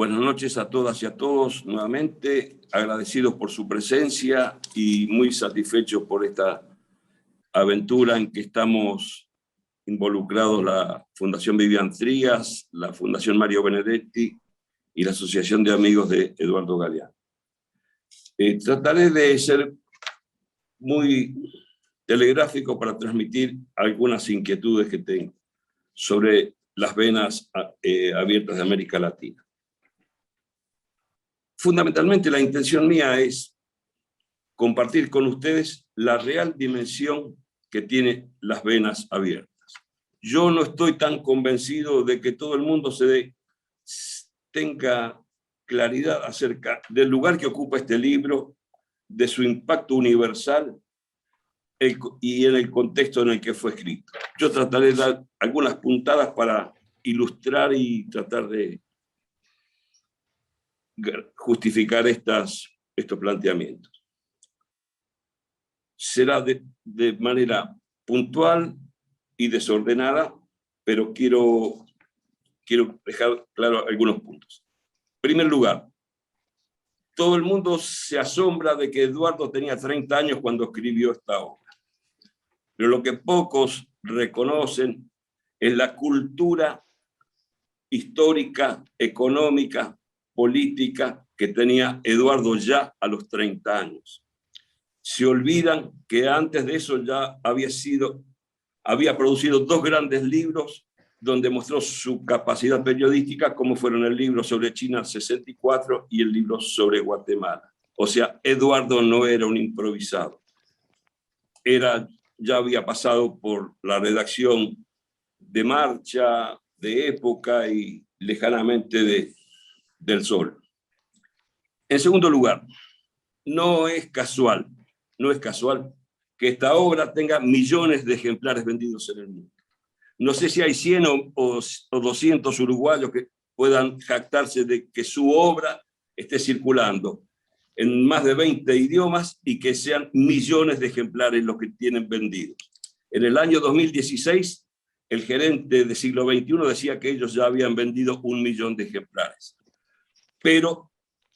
Buenas noches a todas y a todos, nuevamente agradecidos por su presencia y muy satisfechos por esta aventura en que estamos involucrados la Fundación Vivian Trías, la Fundación Mario Benedetti y la Asociación de Amigos de Eduardo Galeano. Trataré de ser muy telegráfico para transmitir algunas inquietudes que tengo sobre las venas abiertas de América Latina. Fundamentalmente la intención mía es compartir con ustedes la real dimensión que tienen las venas abiertas. Yo no estoy tan convencido de que todo el mundo tenga claridad acerca del lugar que ocupa este libro, de su impacto universal y en el contexto en el que fue escrito. Yo trataré de dar algunas puntadas para ilustrar y tratar de justificar estos planteamientos. Será de manera puntual y desordenada, pero quiero dejar claro algunos puntos. En primer lugar, todo el mundo se asombra de que Eduardo tenía 30 años cuando escribió esta obra. Pero lo que pocos reconocen es la cultura histórica, económica, política que tenía Eduardo ya a los 30 años. Se olvidan que antes de eso ya había producido 2 grandes libros donde mostró su capacidad periodística, como fueron el libro sobre China 64 y el libro sobre Guatemala. O sea, Eduardo no era un improvisado. Ya había pasado por la redacción de Marcha, de Época y lejanamente del Sol. En segundo lugar, no es casual que esta obra tenga millones de ejemplares vendidos en el mundo. No sé si hay 100 o 200 uruguayos que puedan jactarse de que su obra esté circulando en más de 20 idiomas y que sean millones de ejemplares los que tienen vendidos. En el año 2016, el gerente de Siglo XXI decía que ellos ya habían vendido 1 millón de ejemplares. Pero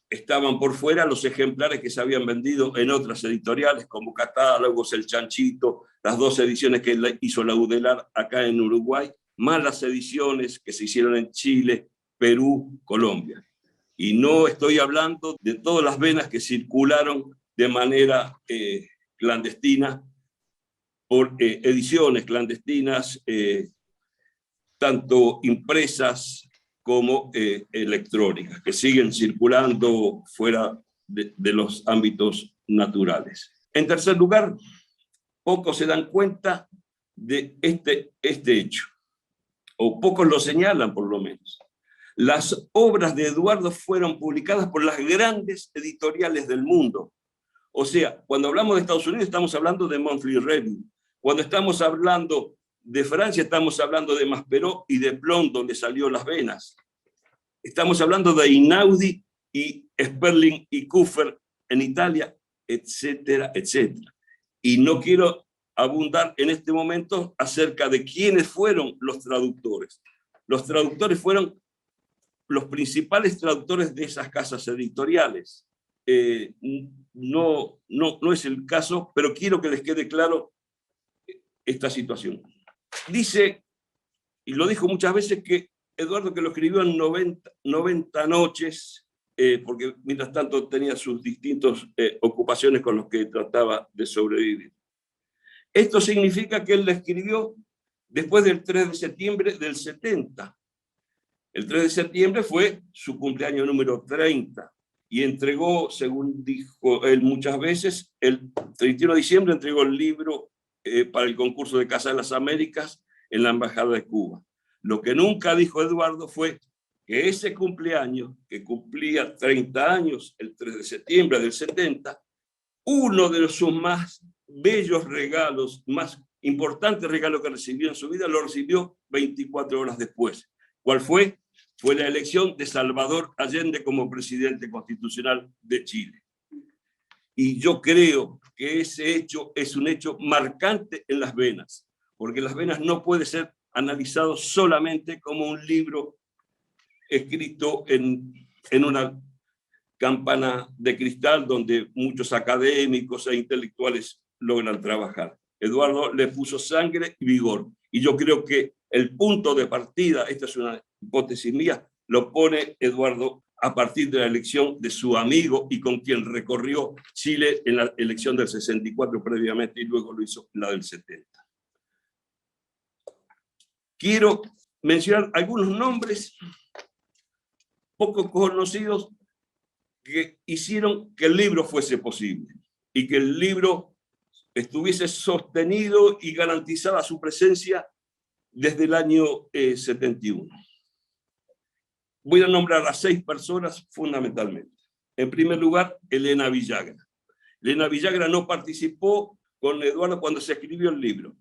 estaban por fuera los ejemplares que se habían vendido en otras editoriales, como Catálogos, El Chanchito, las 2 ediciones que hizo la Udelar acá en Uruguay, más las ediciones que se hicieron en Chile, Perú, Colombia. Y no estoy hablando de todas las venas que circularon de manera clandestina, por ediciones clandestinas, tanto impresas como electrónicas, que siguen circulando fuera de los ámbitos naturales. En tercer lugar, pocos se dan cuenta de este hecho, o pocos lo señalan por lo menos. Las obras de Eduardo fueron publicadas por las grandes editoriales del mundo. O sea, cuando hablamos de Estados Unidos estamos hablando de Monthly Review. Cuando estamos hablando de Francia estamos hablando de Maspero y de Plon, donde salió Las Venas. Estamos hablando de Inaudi y Sperling y Kuffer en Italia, etcétera, etcétera. Y no quiero abundar en este momento acerca de quiénes fueron los traductores. Los traductores fueron los principales traductores de esas casas editoriales. No es el caso, pero quiero que les quede claro esta situación. Dice, y lo dijo muchas veces, que Eduardo que lo escribió en 90 noches, porque mientras tanto tenía sus distintas ocupaciones con las que trataba de sobrevivir. Esto significa que él la escribió después del 3 de septiembre del 70. El 3 de septiembre fue su cumpleaños número 30 y entregó, según dijo él muchas veces, el 31 de diciembre entregó el libro para el concurso de Casa de las Américas en la Embajada de Cuba. Lo que nunca dijo Eduardo fue que ese cumpleaños, que cumplía 30 años, el 3 de septiembre del 70, uno de sus más bellos regalos, más importantes regalos que recibió en su vida, lo recibió 24 horas después. ¿Cuál fue? Fue la elección de Salvador Allende como presidente constitucional de Chile. Y yo creo que ese hecho es un hecho marcante en Las Venas, porque Las Venas no puede ser analizado solamente como un libro escrito en en una campana de cristal donde muchos académicos e intelectuales logran trabajar. Eduardo le puso sangre y vigor. Y yo creo que el punto de partida, esta es una hipótesis mía, lo pone Eduardo a partir de la elección de su amigo y con quien recorrió Chile en la elección del 64 previamente y luego lo hizo en la del 70. Quiero mencionar algunos nombres poco conocidos que hicieron que el libro fuese posible y que el libro estuviese sostenido y garantizada su presencia desde el año 71. Voy a nombrar a 6 personas fundamentalmente. En primer lugar, Elena Villagra. Elena Villagra no participó con Eduardo cuando se escribió el libro,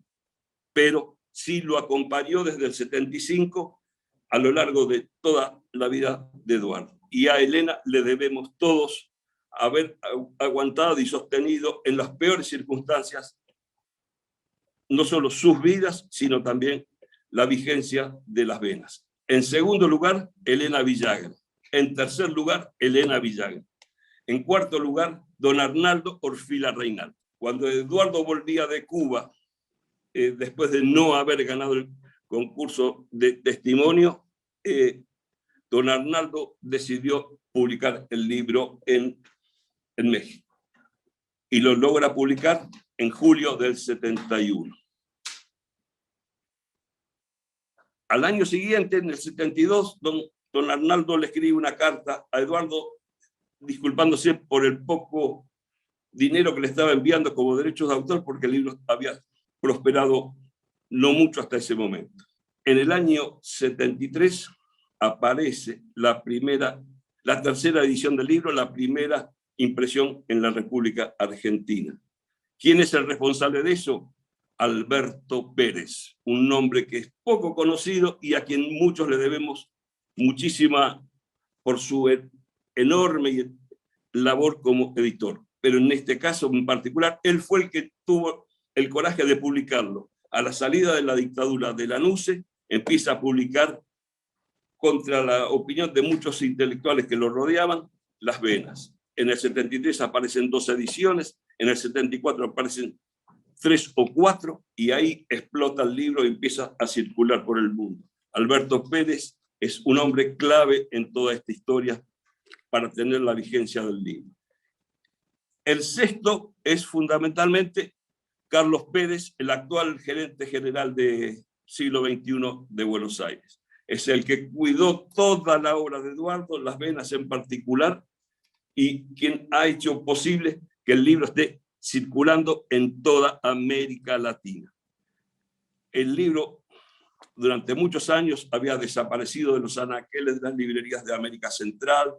pero sí lo acompañó desde el 75 a lo largo de toda la vida de Eduardo. Y a Elena le debemos todos haber aguantado y sostenido en las peores circunstancias no solo sus vidas, sino también la vigencia de las venas. En segundo lugar, Elena Villagra. En tercer lugar, Elena Villagra. En cuarto lugar, don Arnaldo Orfila Reinaldo. Cuando Eduardo volvía de Cuba, después de no haber ganado el concurso de testimonio, don Arnaldo decidió publicar el libro en México. Y lo logra publicar en julio del 71. Al año siguiente, en el 72, don Arnaldo le escribe una carta a Eduardo disculpándose por el poco dinero que le estaba enviando como derechos de autor porque el libro había prosperado no mucho hasta ese momento. En el año 73 aparece la tercera edición del libro, la primera impresión en la República Argentina. ¿Quién es el responsable de eso? Alberto Pérez, un nombre que es poco conocido y a quien muchos le debemos muchísima por su enorme labor como editor. Pero en este caso en particular, él fue el que tuvo el coraje de publicarlo. A la salida de la dictadura de Lanusse, empieza a publicar contra la opinión de muchos intelectuales que lo rodeaban, Las Venas. En el 73 aparecen 2 ediciones, en el 74 aparecen 3 o 4, y ahí explota el libro y empieza a circular por el mundo. Alberto Pérez es un hombre clave en toda esta historia para tener la vigencia del libro. El sexto es fundamentalmente Carlos Pérez, el actual gerente general de Siglo XXI de Buenos Aires. Es el que cuidó toda la obra de Eduardo, Las Venas en particular, y quien ha hecho posible que el libro esté circulando en toda América Latina. El libro durante muchos años había desaparecido de los anaqueles de las librerías de América Central,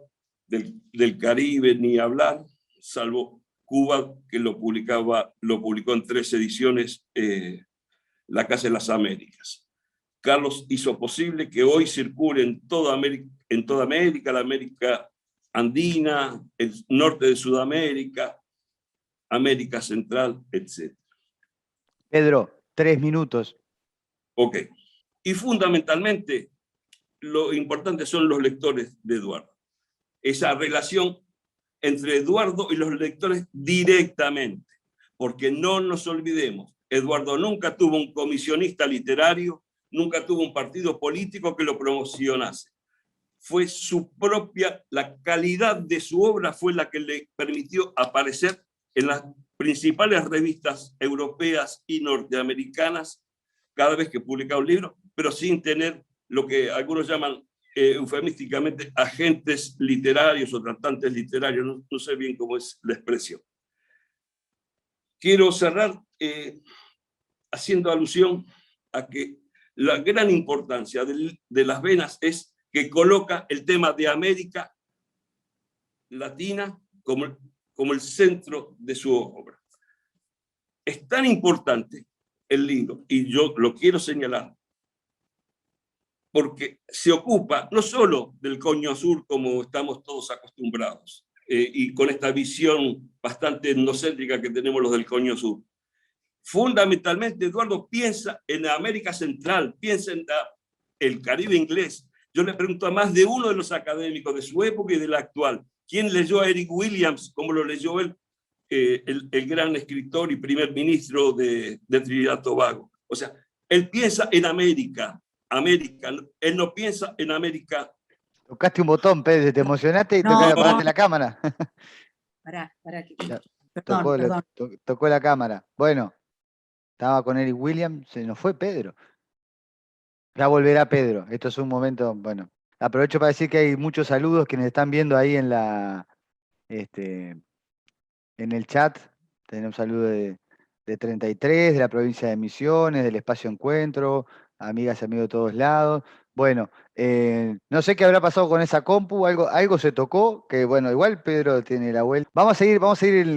del Caribe, ni hablar, salvo Cuba, que lo publicó en 3 ediciones la Casa de las Américas. Carlos hizo posible que hoy circule en toda América, la América andina, el norte de Sudamérica, América Central, etc. Pedro, 3 minutos. Ok. Y fundamentalmente, lo importante son los lectores de Eduardo. Esa relación entre Eduardo y los lectores directamente. Porque no nos olvidemos, Eduardo nunca tuvo un comisionista literario, nunca tuvo un partido político que lo promocionase. Fue su propia, la calidad de su obra fue la que le permitió aparecer en las principales revistas europeas y norteamericanas cada vez que publicaba un libro, pero sin tener lo que algunos llaman eufemísticamente agentes literarios o tratantes literarios, no sé bien cómo es la expresión. Quiero cerrar haciendo alusión a que la gran importancia de Las Venas es que coloca el tema de América Latina como el centro de su obra. Es tan importante el libro, y yo lo quiero señalar, porque se ocupa no solo del Coño Sur como estamos todos acostumbrados, y con esta visión bastante etnocéntrica que tenemos los del Coño Sur. Fundamentalmente, Eduardo piensa en América Central, piensa en el Caribe inglés, Yo le pregunto a más de uno de los académicos de su época y de la actual, ¿quién leyó a Eric Williams como lo leyó él, el gran escritor y primer ministro de Trinidad y Tobago? O sea, él piensa en América, él no piensa en América. Tocaste un botón, Pedro, te emocionaste y No, apagaste la cámara. Pará, Tocó, perdón. tocó la cámara. Bueno, estaba con Eric Williams, se nos fue Pedro. Ya volverá Pedro. Esto es un momento, bueno. Aprovecho para decir que hay muchos saludos que nos están viendo ahí en en el chat. Tenemos un saludo de 33, de la provincia de Misiones, del Espacio Encuentro, amigas y amigos de todos lados. Bueno, no sé qué habrá pasado con esa compu, algo se tocó, que bueno, igual Pedro tiene la vuelta. Vamos a seguir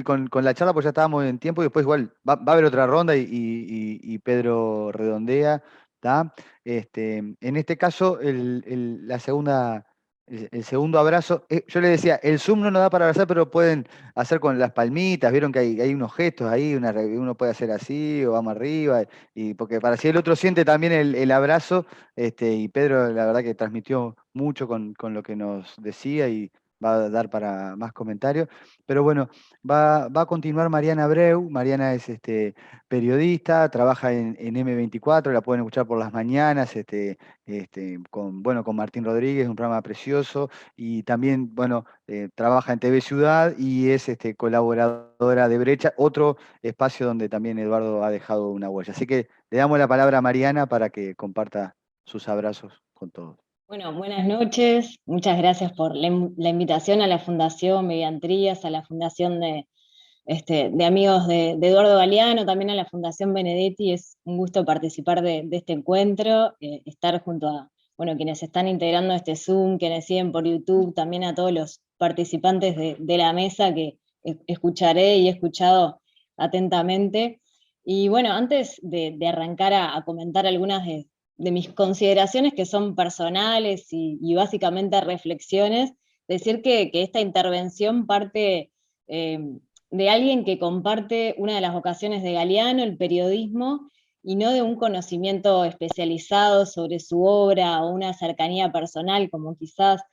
con la charla porque ya estábamos en tiempo y después igual va a haber otra ronda y Pedro redondea, ¿tá? En este caso, la segunda, el segundo abrazo, yo le decía, el Zoom no nos da para abrazar, pero pueden hacer con las palmitas, vieron que hay unos gestos ahí, uno puede hacer así o vamos arriba, y porque para si el otro siente también el abrazo, y Pedro la verdad que transmitió mucho con lo que nos decía y va a dar para más comentarios. Pero bueno, va a continuar Mariana Abreu. Mariana es periodista, trabaja en M24, la pueden escuchar por las mañanas, con Martín Rodríguez, un programa precioso, y también, bueno, trabaja en TV Ciudad y es colaboradora de Brecha, otro espacio donde también Eduardo ha dejado una huella. Así que le damos la palabra a Mariana para que comparta sus abrazos con todos. Bueno, buenas noches. Muchas gracias por la invitación a la Fundación Vivian Trías, a la Fundación de Amigos de Eduardo Galeano, también a la Fundación Benedetti. Es un gusto participar de este encuentro, estar junto a quienes están integrando este Zoom, quienes siguen por YouTube, también a todos los participantes de la mesa que escucharé y he escuchado atentamente. Y bueno, antes de arrancar a comentar algunas de mis consideraciones que son personales y básicamente reflexiones, decir que esta intervención parte de alguien que comparte una de las vocaciones de Galeano, el periodismo, y no de un conocimiento especializado sobre su obra o una cercanía personal, como quizás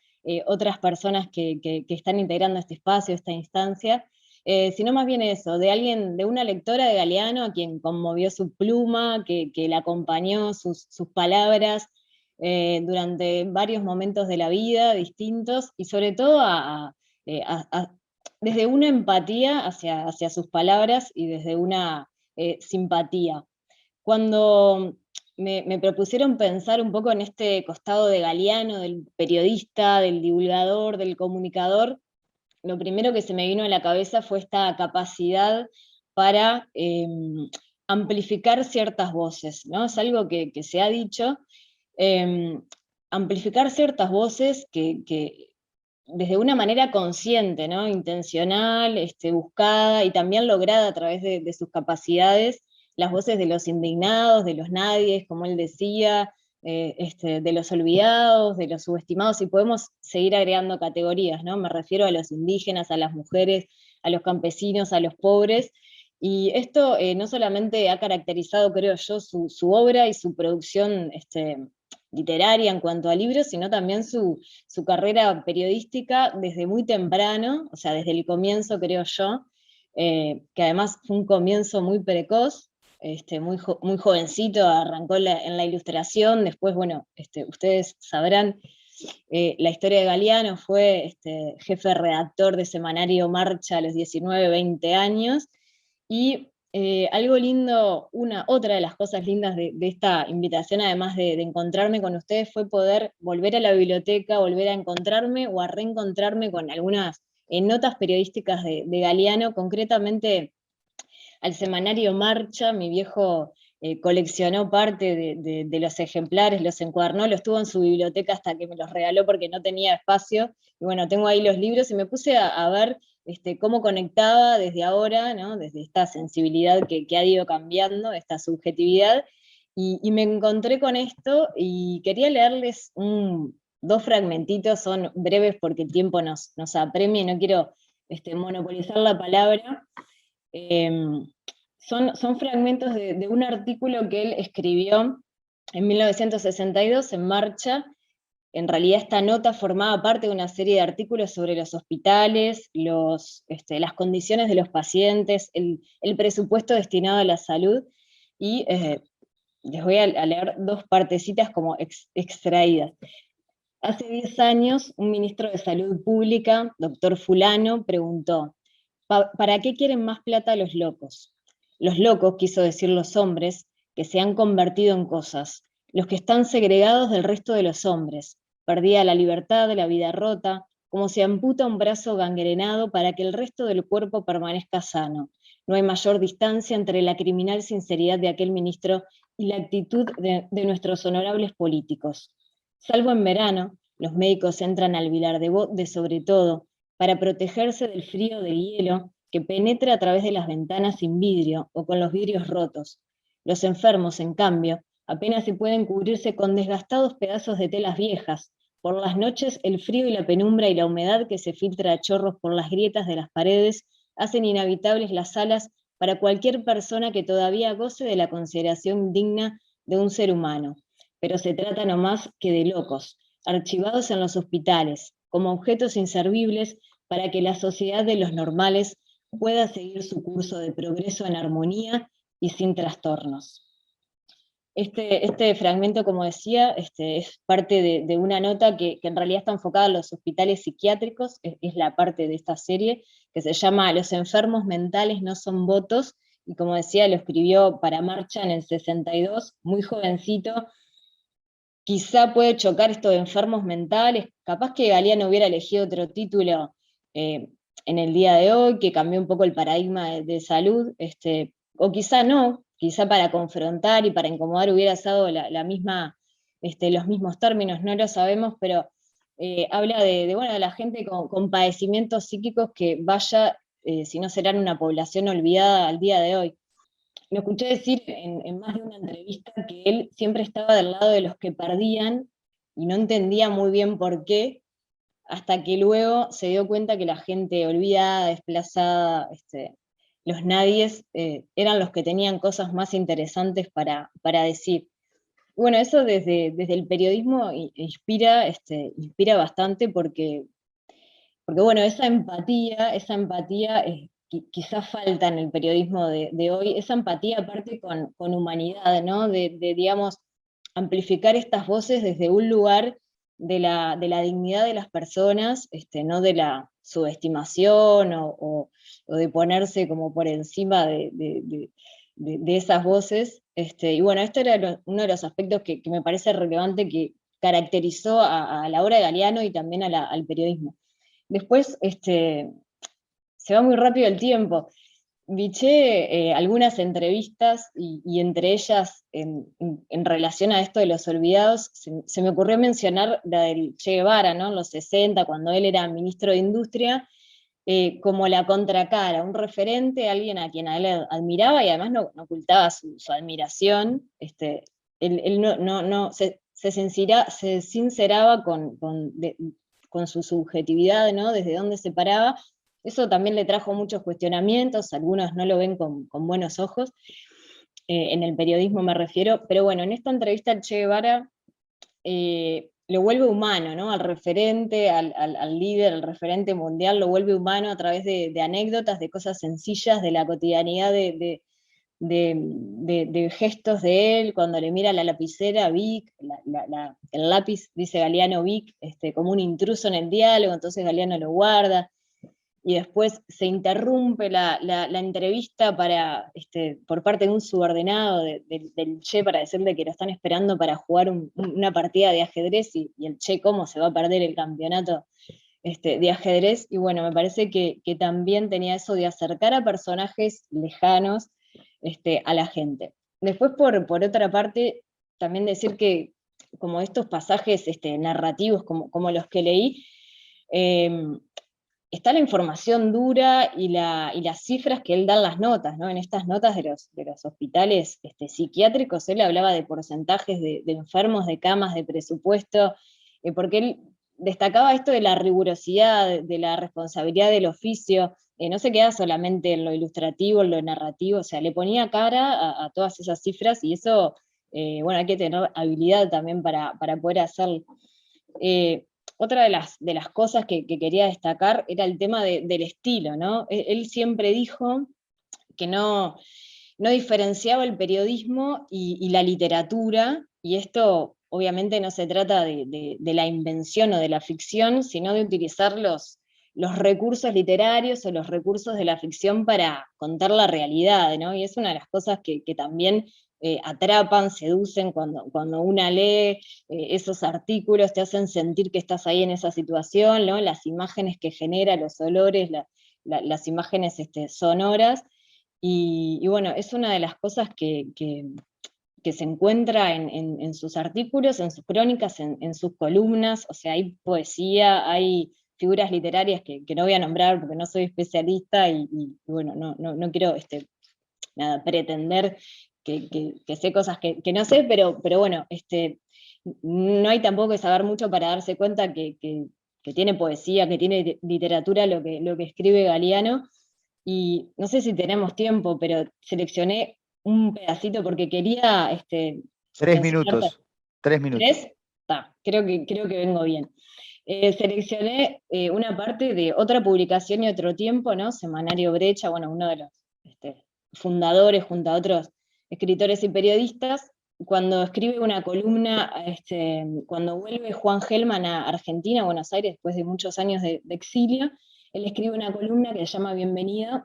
otras personas que están integrando este espacio, esta instancia, sino más bien eso, de una lectora de Galeano a quien conmovió su pluma, que le acompañó sus palabras durante varios momentos de la vida distintos, y sobre todo desde una empatía hacia sus palabras y desde una simpatía. Cuando me propusieron pensar un poco en este costado de Galeano, del periodista, del divulgador, del comunicador, lo primero que se me vino a la cabeza fue esta capacidad para amplificar ciertas voces, ¿no? Es algo que se ha dicho, amplificar ciertas voces que desde una manera consciente, ¿no? Intencional, buscada y también lograda a través de sus capacidades, las voces de los indignados, de los nadies, como él decía, de los olvidados, de los subestimados, y podemos seguir agregando categorías, ¿no? Me refiero a los indígenas, a las mujeres, a los campesinos, a los pobres, y esto no solamente ha caracterizado, creo yo, su obra y su producción literaria en cuanto a libros, sino también su carrera periodística desde muy temprano, o sea, desde el comienzo, creo yo, que además fue un comienzo muy precoz, muy jovencito, arrancó en la ilustración, después, bueno, ustedes sabrán, la historia de Galeano, fue jefe redactor de semanario Marcha a los 19, 20 años, y algo lindo, otra de las cosas lindas de esta invitación, además de encontrarme con ustedes, fue poder volver a la biblioteca, volver a encontrarme o a reencontrarme con algunas notas periodísticas de Galeano, concretamente al semanario Marcha. Mi viejo coleccionó parte de los ejemplares, los encuadernó, los tuvo en su biblioteca hasta que me los regaló porque no tenía espacio, y bueno, tengo ahí los libros, y me puse a ver cómo conectaba desde ahora, ¿no? Desde esta sensibilidad que ha ido cambiando, esta subjetividad, y me encontré con esto, y quería leerles dos fragmentitos, son breves porque el tiempo nos apremia y no quiero monopolizar la palabra. Son fragmentos de un artículo que él escribió en 1962 en Marcha, En realidad esta nota formaba parte de una serie de artículos sobre los hospitales, las condiciones de los pacientes, el presupuesto destinado a la salud, y les voy a leer dos partecitas como extraídas. Hace 10 años, un ministro de Salud Pública, doctor Fulano, preguntó, ¿para qué quieren más plata los locos? Los locos, quiso decir los hombres, que se han convertido en cosas, los que están segregados del resto de los hombres, perdida la libertad, la vida rota, como se amputa un brazo gangrenado para que el resto del cuerpo permanezca sano. No hay mayor distancia entre la criminal sinceridad de aquel ministro y la actitud de nuestros honorables políticos. Salvo en verano, los médicos entran al Vilar de sobre todo, para protegerse del frío del hielo que penetra a través de las ventanas sin vidrio o con los vidrios rotos. Los enfermos, en cambio, apenas si pueden cubrirse con desgastados pedazos de telas viejas. Por las noches, el frío y la penumbra y la humedad que se filtra a chorros por las grietas de las paredes hacen inhabitables las salas para cualquier persona que todavía goce de la consideración digna de un ser humano. Pero se trata no más que de locos, archivados en los hospitales, como objetos inservibles para que la sociedad de los normales pueda seguir su curso de progreso en armonía y sin trastornos. Este fragmento, como decía, es parte de una nota que en realidad está enfocada en los hospitales psiquiátricos, es la parte de esta serie, que se llama Los enfermos mentales no son votos, y como decía, lo escribió para Marcha en el 62, muy jovencito. Quizá puede chocar esto de enfermos mentales, capaz que Galeano hubiera elegido otro título en el día de hoy, que cambió un poco el paradigma de salud, o quizá no, quizá para confrontar y para incomodar hubiera usado la misma, los mismos términos, no lo sabemos, pero habla de la gente con padecimientos psíquicos que vaya, si no serán una población olvidada al día de hoy. Lo escuché decir en más de una entrevista que él siempre estaba del lado de los que perdían y no entendía muy bien por qué, hasta que luego se dio cuenta que la gente olvidada, desplazada, los nadies, eran los que tenían cosas más interesantes para decir. Bueno, eso desde el periodismo inspira bastante porque bueno, esa empatía quizás falta en el periodismo de hoy, esa empatía aparte con humanidad, ¿no? Digamos, amplificar estas voces desde un lugar de la dignidad de las personas, no de la subestimación o de ponerse como por encima de esas voces. Y bueno, esto era uno de los aspectos que me parece relevante que caracterizó a la obra de Galeano y también al periodismo. Después, se va muy rápido el tiempo. Biché algunas entrevistas y entre ellas, en relación a esto de los olvidados, se me ocurrió mencionar la del Che Guevara, ¿no? En los 60, cuando él era ministro de Industria, como la contracara, un referente, alguien a quien él admiraba y además no ocultaba su admiración. Él se sinceraba con su subjetividad, ¿no? Desde dónde se paraba. Eso también le trajo muchos cuestionamientos, algunos no lo ven con buenos ojos, en el periodismo me refiero, pero bueno, en esta entrevista al Che Guevara lo vuelve humano, ¿no? Al referente, al líder, al referente mundial, lo vuelve humano a través de anécdotas, de cosas sencillas, de la cotidianidad de gestos de él, cuando le mira la lapicera, Vic, el lápiz, dice Galeano Vic, como un intruso en el diálogo, entonces Galeano lo guarda, y después se interrumpe la entrevista por parte de un subordinado del Che para decirle que lo están esperando para jugar una partida de ajedrez, y el Che cómo se va a perder el campeonato de ajedrez, y bueno, me parece que también tenía eso de acercar a personajes lejanos a la gente. Después, por otra parte, también decir que como estos pasajes narrativos, como los que leí, está la información dura y las cifras que él da en las notas, ¿no? En estas notas de los hospitales psiquiátricos, él hablaba de porcentajes de enfermos, de camas, de presupuesto, porque él destacaba esto de la rigurosidad, de la responsabilidad del oficio, no se queda solamente en lo ilustrativo, en lo narrativo, o sea, le ponía cara a todas esas cifras, y eso, hay que tener habilidad también para poder hacerlo. otra de las cosas que quería destacar era el tema del estilo, ¿no? Él siempre dijo que no diferenciaba el periodismo y la literatura, y esto obviamente no se trata de la invención o de la ficción, sino de utilizar los recursos literarios o los recursos de la ficción para contar la realidad, ¿no? Y es una de las cosas que también atrapan, seducen cuando una lee esos artículos, te hacen sentir que estás ahí en esa situación, ¿no? Las imágenes que genera, los olores, las imágenes sonoras, y bueno, es una de las cosas que se encuentra en sus artículos, en sus crónicas, en sus columnas. O sea, hay poesía, hay figuras literarias que no voy a nombrar porque no soy especialista, y bueno, no quiero nada, pretender que sé cosas que no sé, pero bueno, no hay tampoco que saber mucho para darse cuenta que tiene poesía, que tiene literatura lo que escribe Galeano. Y no sé si tenemos tiempo, pero seleccioné un pedacito porque quería 3 mencionarte. minutos. 3 minutos. ¿Tres? Está, creo que vengo bien. Seleccioné una parte de otra publicación y otro tiempo, ¿no? Semanario Brecha, bueno, uno de los fundadores junto a otros escritores y periodistas, cuando escribe una columna, cuando vuelve Juan Gelman a Argentina, a Buenos Aires, después de muchos años de exilio, él escribe una columna que se llama Bienvenido,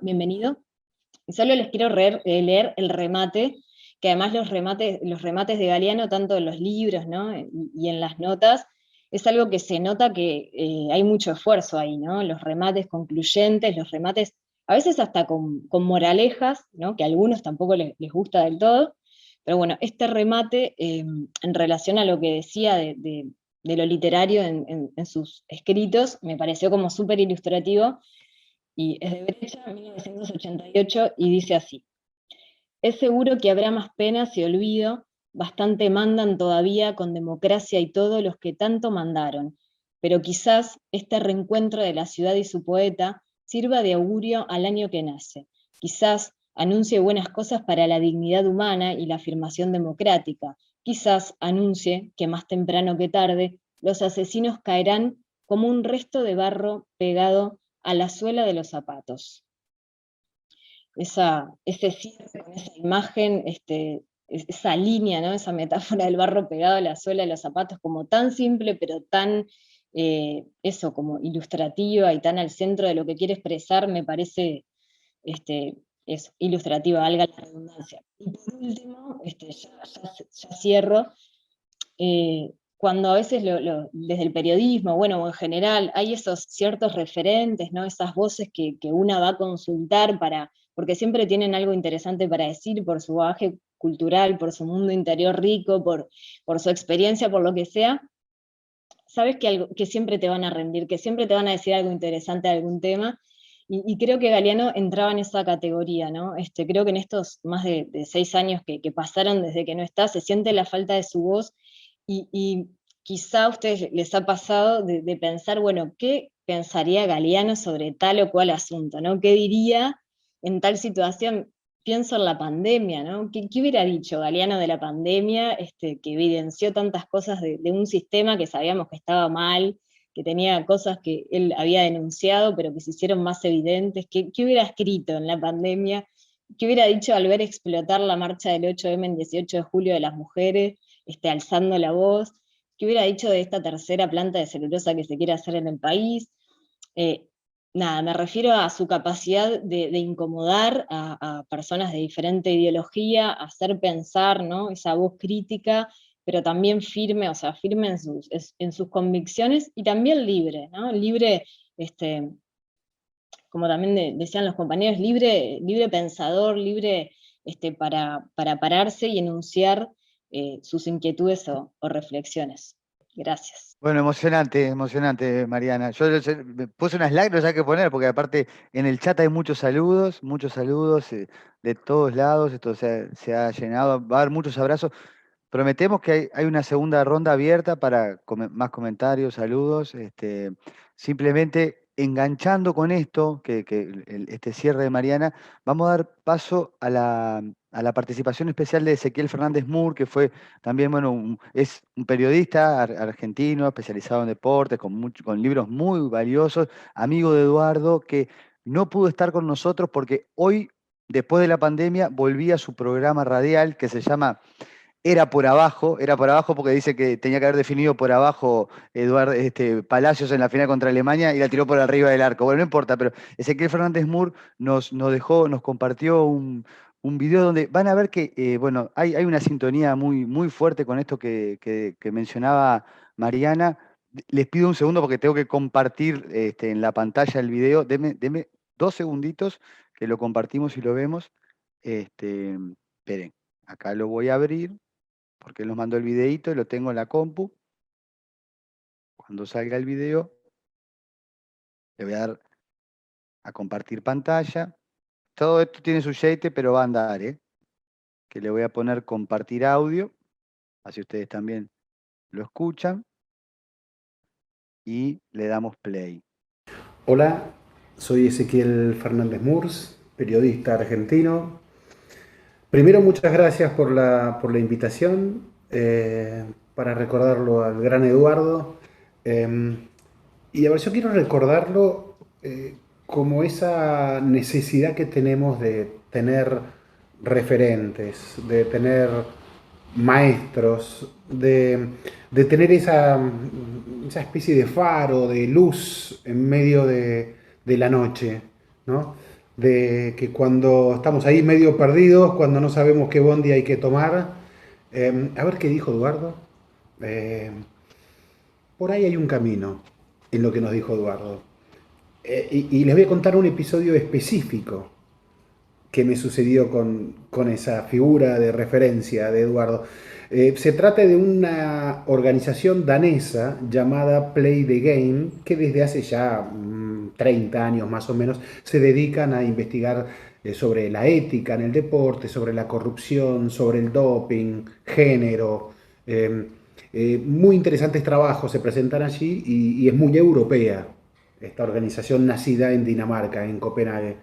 y solo les quiero leer el remate, que además los remates de Galeano, tanto en los libros, ¿no? y en las notas, es algo que se nota que hay mucho esfuerzo ahí, ¿no? Los remates concluyentes, los remates a veces hasta con moralejas, ¿no? Que a algunos tampoco les gusta del todo, pero bueno, este remate, en relación a lo que decía de lo literario en sus escritos, me pareció como súper ilustrativo, y es de Brecha, 1988, y dice así: es seguro que habrá más penas y olvido, bastante mandan todavía con democracia y todo los que tanto mandaron, pero quizás este reencuentro de la ciudad y su poeta sirva de augurio al año que nace, quizás anuncie buenas cosas para la dignidad humana y la afirmación democrática, quizás anuncie que más temprano que tarde los asesinos caerán como un resto de barro pegado a la suela de los zapatos. Ese cierre con esa imagen, esa línea, ¿no? Esa metáfora del barro pegado a la suela de los zapatos, como tan simple, pero tan, como ilustrativa y tan al centro de lo que quiere expresar, me parece ilustrativa, valga la redundancia. Y por último, ya cierro, cuando a veces desde el periodismo, bueno, o en general, hay esos ciertos referentes, ¿no? Esas voces que una va a consultar porque siempre tienen algo interesante para decir, por su bagaje cultural, por su mundo interior rico, por su experiencia, por lo que sea. Sabes que siempre te van a rendir, que siempre te van a decir algo interesante de algún tema, y creo que Galeano entraba en esa categoría, ¿no? Creo que en estos más de 6 años que pasaron desde que no está, se siente la falta de su voz, y quizá a ustedes les ha pasado de pensar, bueno, ¿qué pensaría Galeano sobre tal o cual asunto, ¿no? ¿Qué diría en tal situación? Pienso en la pandemia, ¿no? ¿Qué hubiera dicho Galeano de la pandemia, que evidenció tantas cosas de un sistema que sabíamos que estaba mal, que tenía cosas que él había denunciado, pero que se hicieron más evidentes? ¿Qué hubiera escrito en la pandemia? ¿Qué hubiera dicho al ver explotar la marcha del 8M en 18 de julio de las mujeres, alzando la voz? ¿Qué hubiera dicho de esta tercera planta de celulosa que se quiere hacer en el país? Nada, me refiero a su capacidad de incomodar a personas de diferente ideología, a hacer pensar, ¿no? Esa voz crítica, pero también firme, o sea, firme en sus convicciones, y también libre, ¿no? Libre, como también decían los compañeros, libre pensador, libre para pararse y enunciar sus inquietudes o reflexiones. Gracias. Bueno, emocionante, Mariana. Yo me puse unas lágrimas, hay que poner, porque aparte en el chat hay muchos saludos de todos lados, esto se ha llenado, va a haber muchos abrazos. Prometemos que hay una segunda ronda abierta para más comentarios, saludos. Simplemente enganchando con esto, este cierre de Mariana, vamos a dar paso a la participación especial de Ezequiel Fernández Mur, que fue también, bueno, es un periodista argentino especializado en deportes, con libros muy valiosos, amigo de Eduardo, que no pudo estar con nosotros porque hoy, después de la pandemia, volvía a su programa radial que se llama Era por abajo porque dice que tenía que haber definido por abajo Eduardo Palacios en la final contra Alemania y la tiró por arriba del arco. Bueno, no importa, pero Ezequiel Fernández Mur nos compartió un video donde van a ver que, bueno, hay una sintonía muy, muy fuerte con esto que mencionaba Mariana. Les pido un segundo porque tengo que compartir en la pantalla el video. Deme 2 segunditos que lo compartimos y lo vemos. Esperen, acá lo voy a abrir porque él nos mandó el videíto y lo tengo en la compu. Cuando salga el video, le voy a dar a compartir pantalla. Todo esto tiene su jeite, pero va a andar, ¿eh? Que le voy a poner compartir audio, así ustedes también lo escuchan. Y le damos play. Hola, soy Ezequiel Fernández Murs, periodista argentino. Primero, muchas gracias por la invitación, para recordarlo al gran Eduardo. Y a ver, yo quiero recordarlo como esa necesidad que tenemos de tener referentes, de tener maestros, de tener esa especie de faro, de luz en medio de la noche, ¿no? De que cuando estamos ahí medio perdidos, cuando no sabemos qué bondi hay que tomar, a ver qué dijo Eduardo. Por ahí hay un camino en lo que nos dijo Eduardo. Y les voy a contar un episodio específico que me sucedió con esa figura de referencia de Eduardo. Se trata de una organización danesa llamada Play the Game, que desde hace ya 30 años más o menos se dedican a investigar sobre la ética en el deporte, sobre la corrupción, sobre el doping, género. Muy interesantes trabajos se presentan allí y es muy europea esta organización, nacida en Dinamarca, en Copenhague.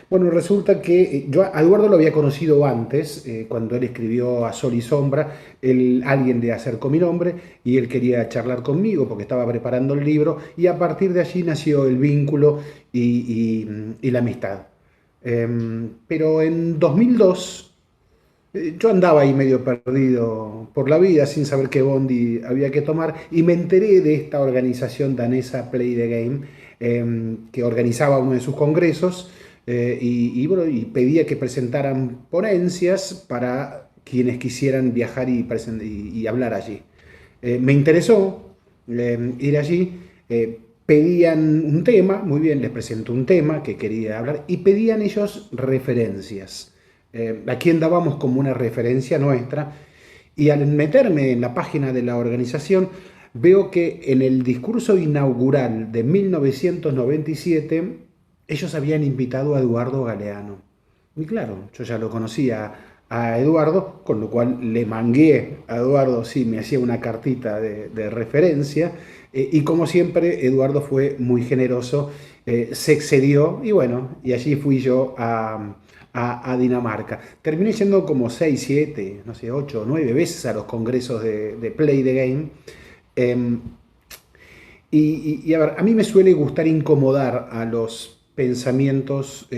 Bueno, resulta que yo a Eduardo lo había conocido antes, cuando él escribió A Sol y Sombra, Alguien de Hacer con mi nombre, y él quería charlar conmigo porque estaba preparando el libro, y a partir de allí nació el vínculo y la amistad. Pero en 2002, yo andaba ahí medio perdido por la vida, sin saber qué bondi había que tomar, y me enteré de esta organización danesa Play the Game, que organizaba uno de sus congresos, bueno, y pedía que presentaran ponencias para quienes quisieran viajar y hablar allí. Me interesó ir allí. Pedían un tema, muy bien, les presento un tema que quería hablar, y pedían ellos referencias. A quién dábamos como una referencia nuestra, y al meterme en la página de la organización veo que en el discurso inaugural de 1997 ellos habían invitado a Eduardo Galeano. Y claro, yo ya lo conocía a Eduardo, con lo cual le mangué a Eduardo si me hacía una cartita de referencia, y como siempre Eduardo fue muy generoso, se excedió, y bueno, y allí fui yo a Dinamarca. Terminé yendo como 6, 7, no sé, 8 o 9 veces a los congresos de Play the Game. Y a ver, a mí me suele gustar incomodar a los pensamientos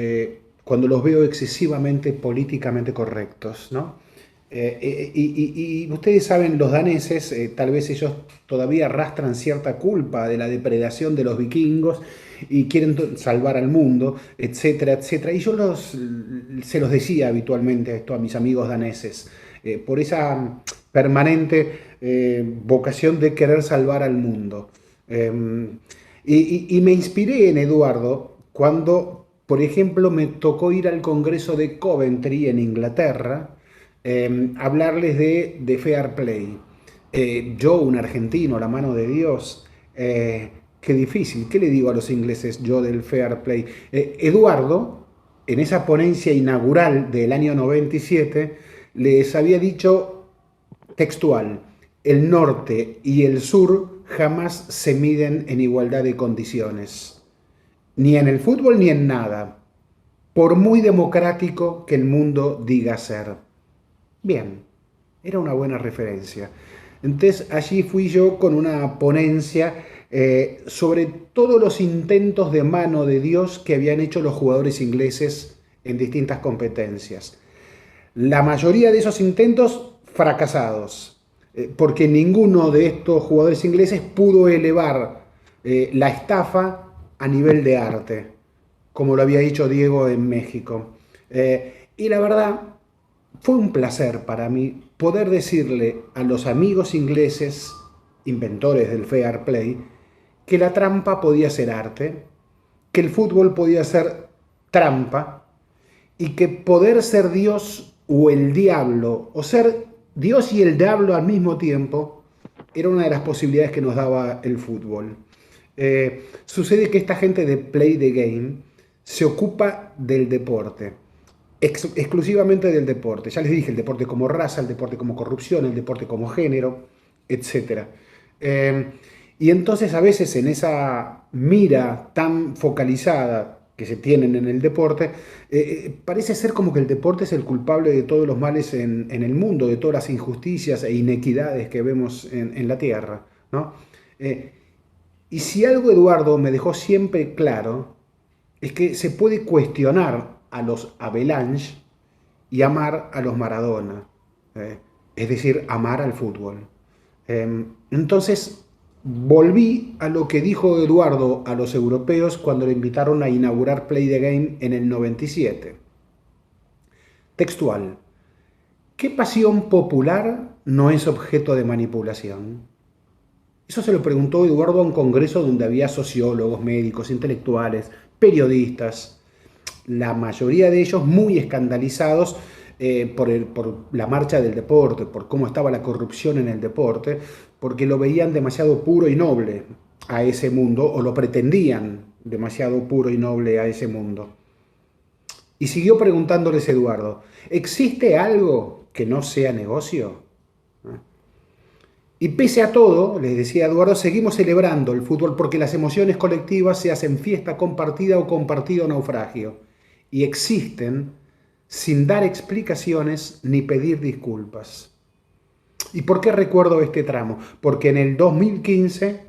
cuando los veo excesivamente políticamente correctos, ¿no? Y ustedes saben, los daneses, tal vez ellos todavía arrastran cierta culpa de la depredación de los vikingos y quieren salvar al mundo, etcétera, etcétera. Y yo se los decía habitualmente esto a mis amigos daneses, por esa permanente vocación de querer salvar al mundo. Y me inspiré en Eduardo cuando, por ejemplo, me tocó ir al Congreso de Coventry en Inglaterra, hablarles de fair play. Yo, un argentino, la mano de Dios, qué difícil, ¿qué le digo a los ingleses yo del fair play? Eduardo, en esa ponencia inaugural del año 97, les había dicho textual: el norte y el sur jamás se miden en igualdad de condiciones, ni en el fútbol ni en nada, por muy democrático que el mundo diga ser. Bien, era una buena referencia. Entonces allí fui yo con una ponencia sobre todos los intentos de mano de Dios que habían hecho los jugadores ingleses en distintas competencias. La mayoría de esos intentos fracasados, porque ninguno de estos jugadores ingleses pudo elevar la estafa a nivel de arte, como lo había dicho Diego en México. Y la verdad, fue un placer para mí poder decirle a los amigos ingleses, inventores del fair play, que la trampa podía ser arte, que el fútbol podía ser trampa, y que poder ser Dios o el diablo, o ser Dios y el diablo al mismo tiempo, era una de las posibilidades que nos daba el fútbol. Sucede que esta gente de Play the Game se ocupa del deporte, exclusivamente del deporte. Ya les dije, el deporte como raza, el deporte como corrupción, el deporte como género, etc. Y entonces a veces en esa mira tan focalizada que se tienen en el deporte, parece ser como que el deporte es el culpable de todos los males en el mundo, de todas las injusticias e inequidades que vemos en la tierra, ¿no? Y si algo Eduardo me dejó siempre claro, es que se puede cuestionar a los Avalanche y amar a los Maradona, es decir, amar al fútbol. Entonces, volví a lo que dijo Eduardo a los europeos cuando le invitaron a inaugurar Play the Game en el 97. Textual: ¿qué pasión popular no es objeto de manipulación? Eso se lo preguntó Eduardo a un congreso donde había sociólogos, médicos, intelectuales, periodistas, la mayoría de ellos muy escandalizados por la marcha del deporte, por cómo estaba la corrupción en el deporte, porque lo veían demasiado puro y noble a ese mundo, o lo pretendían demasiado puro y noble a ese mundo. Y siguió preguntándoles Eduardo: ¿existe algo que no sea negocio? Y pese a todo, les decía Eduardo, seguimos celebrando el fútbol porque las emociones colectivas se hacen fiesta compartida o compartido naufragio, y existen sin dar explicaciones ni pedir disculpas. ¿Y por qué recuerdo este tramo? Porque en el 2015,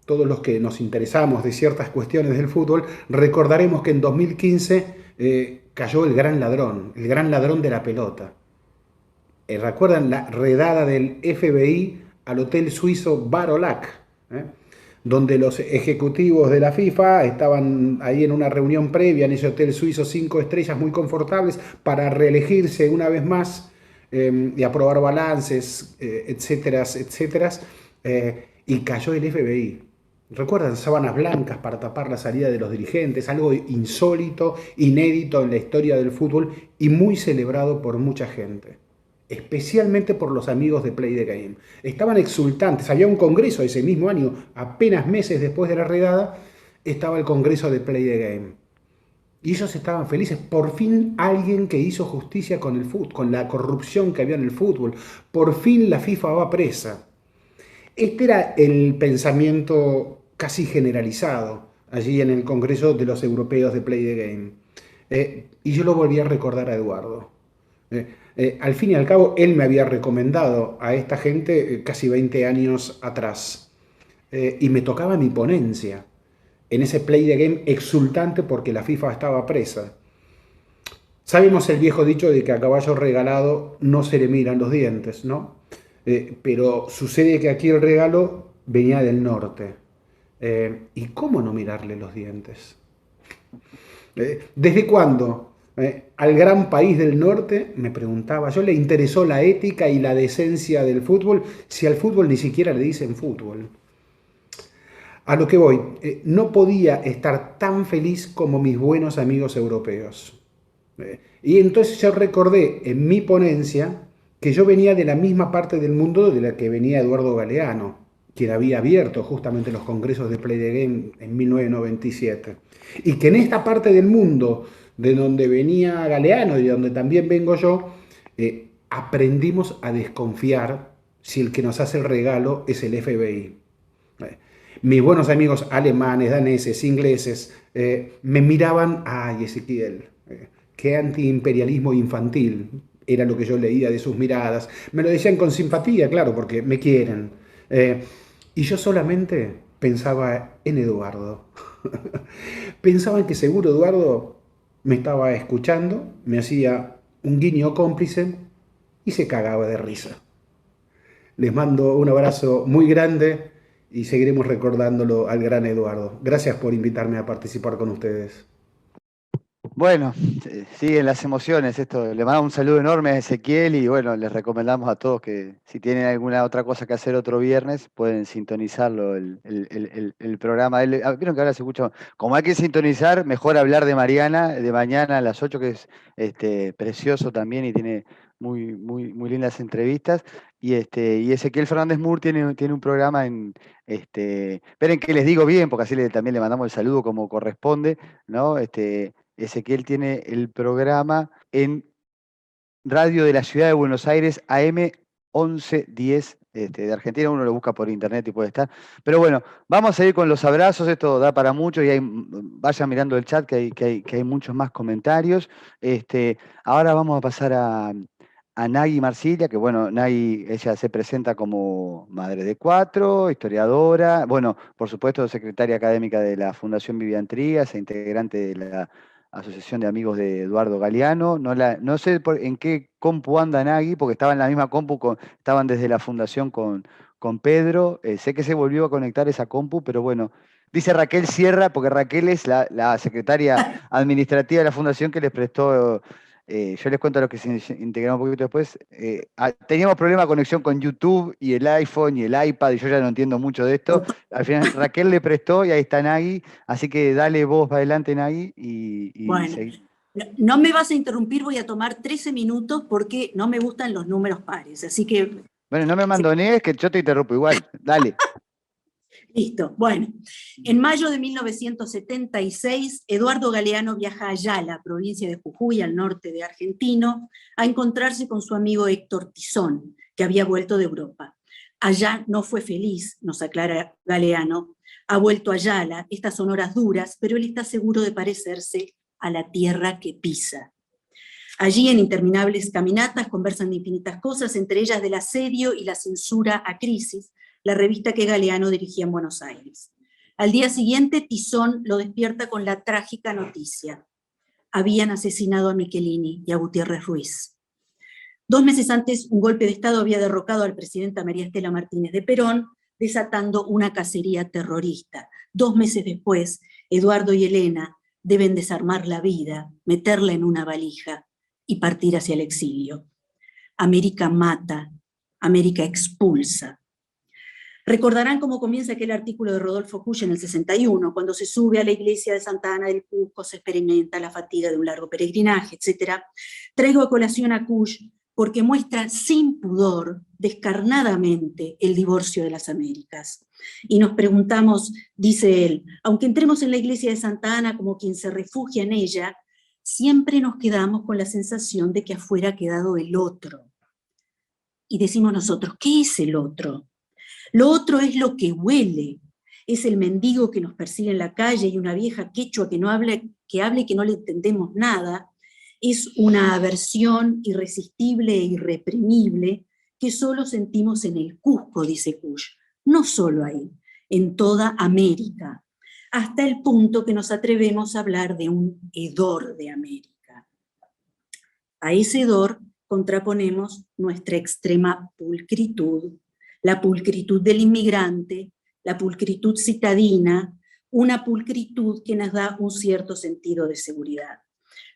todos los que nos interesamos de ciertas cuestiones del fútbol, recordaremos que en 2015 cayó el gran ladrón de la pelota. ¿Recuerdan la redada del FBI al hotel suizo Bar-o-Lac? Donde los ejecutivos de la FIFA estaban ahí en una reunión previa en ese hotel suizo 5 estrellas muy confortables para reelegirse una vez más y aprobar balances, etcétera, etcétera, y cayó el FBI. ¿Recuerdan? Sábanas blancas para tapar la salida de los dirigentes, algo insólito, inédito en la historia del fútbol y muy celebrado por mucha gente, especialmente por los amigos de Play the Game. Estaban exultantes. Había un congreso ese mismo año, apenas meses después de la redada, estaba el congreso de Play the Game. Y ellos estaban felices. Por fin alguien que hizo justicia con el fútbol, con la corrupción que había en el fútbol. Por fin la FIFA va presa. Este era el pensamiento casi generalizado allí en el congreso de los europeos de Play the Game. Y yo lo volví a recordar a Eduardo. Al fin y al cabo, él me había recomendado a esta gente casi 20 años atrás. Y me tocaba mi ponencia en ese Play the Game exultante porque la FIFA estaba presa. Sabemos el viejo dicho de que a caballo regalado no se le miran los dientes, ¿no? Pero sucede que aquí el regalo venía del norte. ¿Y cómo no mirarle los dientes? ¿Desde cuándo? Al gran país del norte, me preguntaba yo, le interesó la ética y la decencia del fútbol, si al fútbol ni siquiera le dicen fútbol. A lo que voy, no podía estar tan feliz como mis buenos amigos europeos. Y entonces yo recordé en mi ponencia que yo venía de la misma parte del mundo de la que venía Eduardo Galeano, quien había abierto justamente los congresos de Play the Game en 1997. Y que en esta parte del mundo de donde venía Galeano y de donde también vengo yo, aprendimos a desconfiar si el que nos hace el regalo es el FBI. Mis buenos amigos alemanes, daneses, ingleses, me miraban, ay, Ezequiel, qué antiimperialismo infantil, era lo que yo leía de sus miradas. Me lo decían con simpatía, claro, porque me quieren. Y yo solamente pensaba en Eduardo. Pensaba en que seguro Eduardo me estaba escuchando, me hacía un guiño cómplice y se cagaba de risa. Les mando un abrazo muy grande y seguiremos recordándolo al gran Eduardo. Gracias por invitarme a participar con ustedes. Bueno, siguen las emociones esto. Le mando un saludo enorme a Ezequiel y bueno, les recomendamos a todos que si tienen alguna otra cosa que hacer otro viernes, pueden sintonizarlo, el programa. Vieron que ahora se escucha, como hay que sintonizar, mejor hablar de Mariana, de mañana a las 8, que es precioso también y tiene muy lindas entrevistas. Y Ezequiel Fernández Mur tiene un programa esperen que les digo bien, porque así también le mandamos el saludo como corresponde, ¿no? Ezequiel tiene el programa en Radio de la Ciudad de Buenos Aires, AM 1110 de Argentina. Uno lo busca por internet y puede estar. Pero bueno, vamos a ir con los abrazos. Esto da para mucho y vayan mirando el chat que hay muchos más comentarios. Ahora vamos a pasar a Nagui Marsilia, que bueno, Nagui, ella se presenta como madre de 4, historiadora, bueno, por supuesto secretaria académica de la Fundación Vivian Trías e integrante de la Asociación de Amigos de Eduardo Galeano. No sé en qué compu anda Nagui, porque estaba en la misma compu, estaban desde la fundación con Pedro. Sé que se volvió a conectar esa compu, pero bueno, dice Raquel Sierra, porque Raquel es la secretaria administrativa de la fundación que les prestó. Yo les cuento a los que se integraron un poquito después. Teníamos problema de conexión con YouTube y el iPhone y el iPad, y yo ya no entiendo mucho de esto. Al final Raquel le prestó y ahí está Nagui, así que dale vos adelante, Nagui. Bueno, no me vas a interrumpir, voy a tomar 13 minutos porque no me gustan los números pares, así que... Bueno, no me mandonees, que yo te interrumpo igual, dale. Listo. Bueno, en mayo de 1976, Eduardo Galeano viaja a Ayala, provincia de Jujuy, al norte de Argentina, a encontrarse con su amigo Héctor Tizón, que había vuelto de Europa. Allá no fue feliz, nos aclara Galeano. Ha vuelto a Ayala, estas son horas duras, pero él está seguro de parecerse a la tierra que pisa. Allí, en interminables caminatas, conversan de infinitas cosas, entre ellas del asedio y la censura a Crisis, la revista que Galeano dirigía en Buenos Aires. Al día siguiente, Tizón lo despierta con la trágica noticia. Habían asesinado a Michelini y a Gutiérrez Ruiz. 2 meses antes, un golpe de Estado había derrocado al presidente María Estela Martínez de Perón, desatando una cacería terrorista. 2 meses después, Eduardo y Elena deben desarmar la vida, meterla en una valija y partir hacia el exilio. América mata, América expulsa. Recordarán cómo comienza aquel artículo de Rodolfo Kusch en el 61, cuando se sube a la iglesia de Santa Ana del Cusco, se experimenta la fatiga de un largo peregrinaje, etc. Traigo a colación a Kusch porque muestra sin pudor, descarnadamente, el divorcio de las Américas. Y nos preguntamos, dice él, aunque entremos en la iglesia de Santa Ana como quien se refugia en ella, siempre nos quedamos con la sensación de que afuera ha quedado el otro. Y decimos nosotros, ¿qué es el otro? Lo otro es lo que huele, es el mendigo que nos persigue en la calle y una vieja quechua que hable y que no le entendemos nada, es una aversión irresistible e irreprimible que solo sentimos en el Cusco, dice Kusch, no solo ahí, en toda América, hasta el punto que nos atrevemos a hablar de un hedor de América. A ese hedor contraponemos nuestra extrema pulcritud, la pulcritud del inmigrante, la pulcritud citadina, una pulcritud que nos da un cierto sentido de seguridad.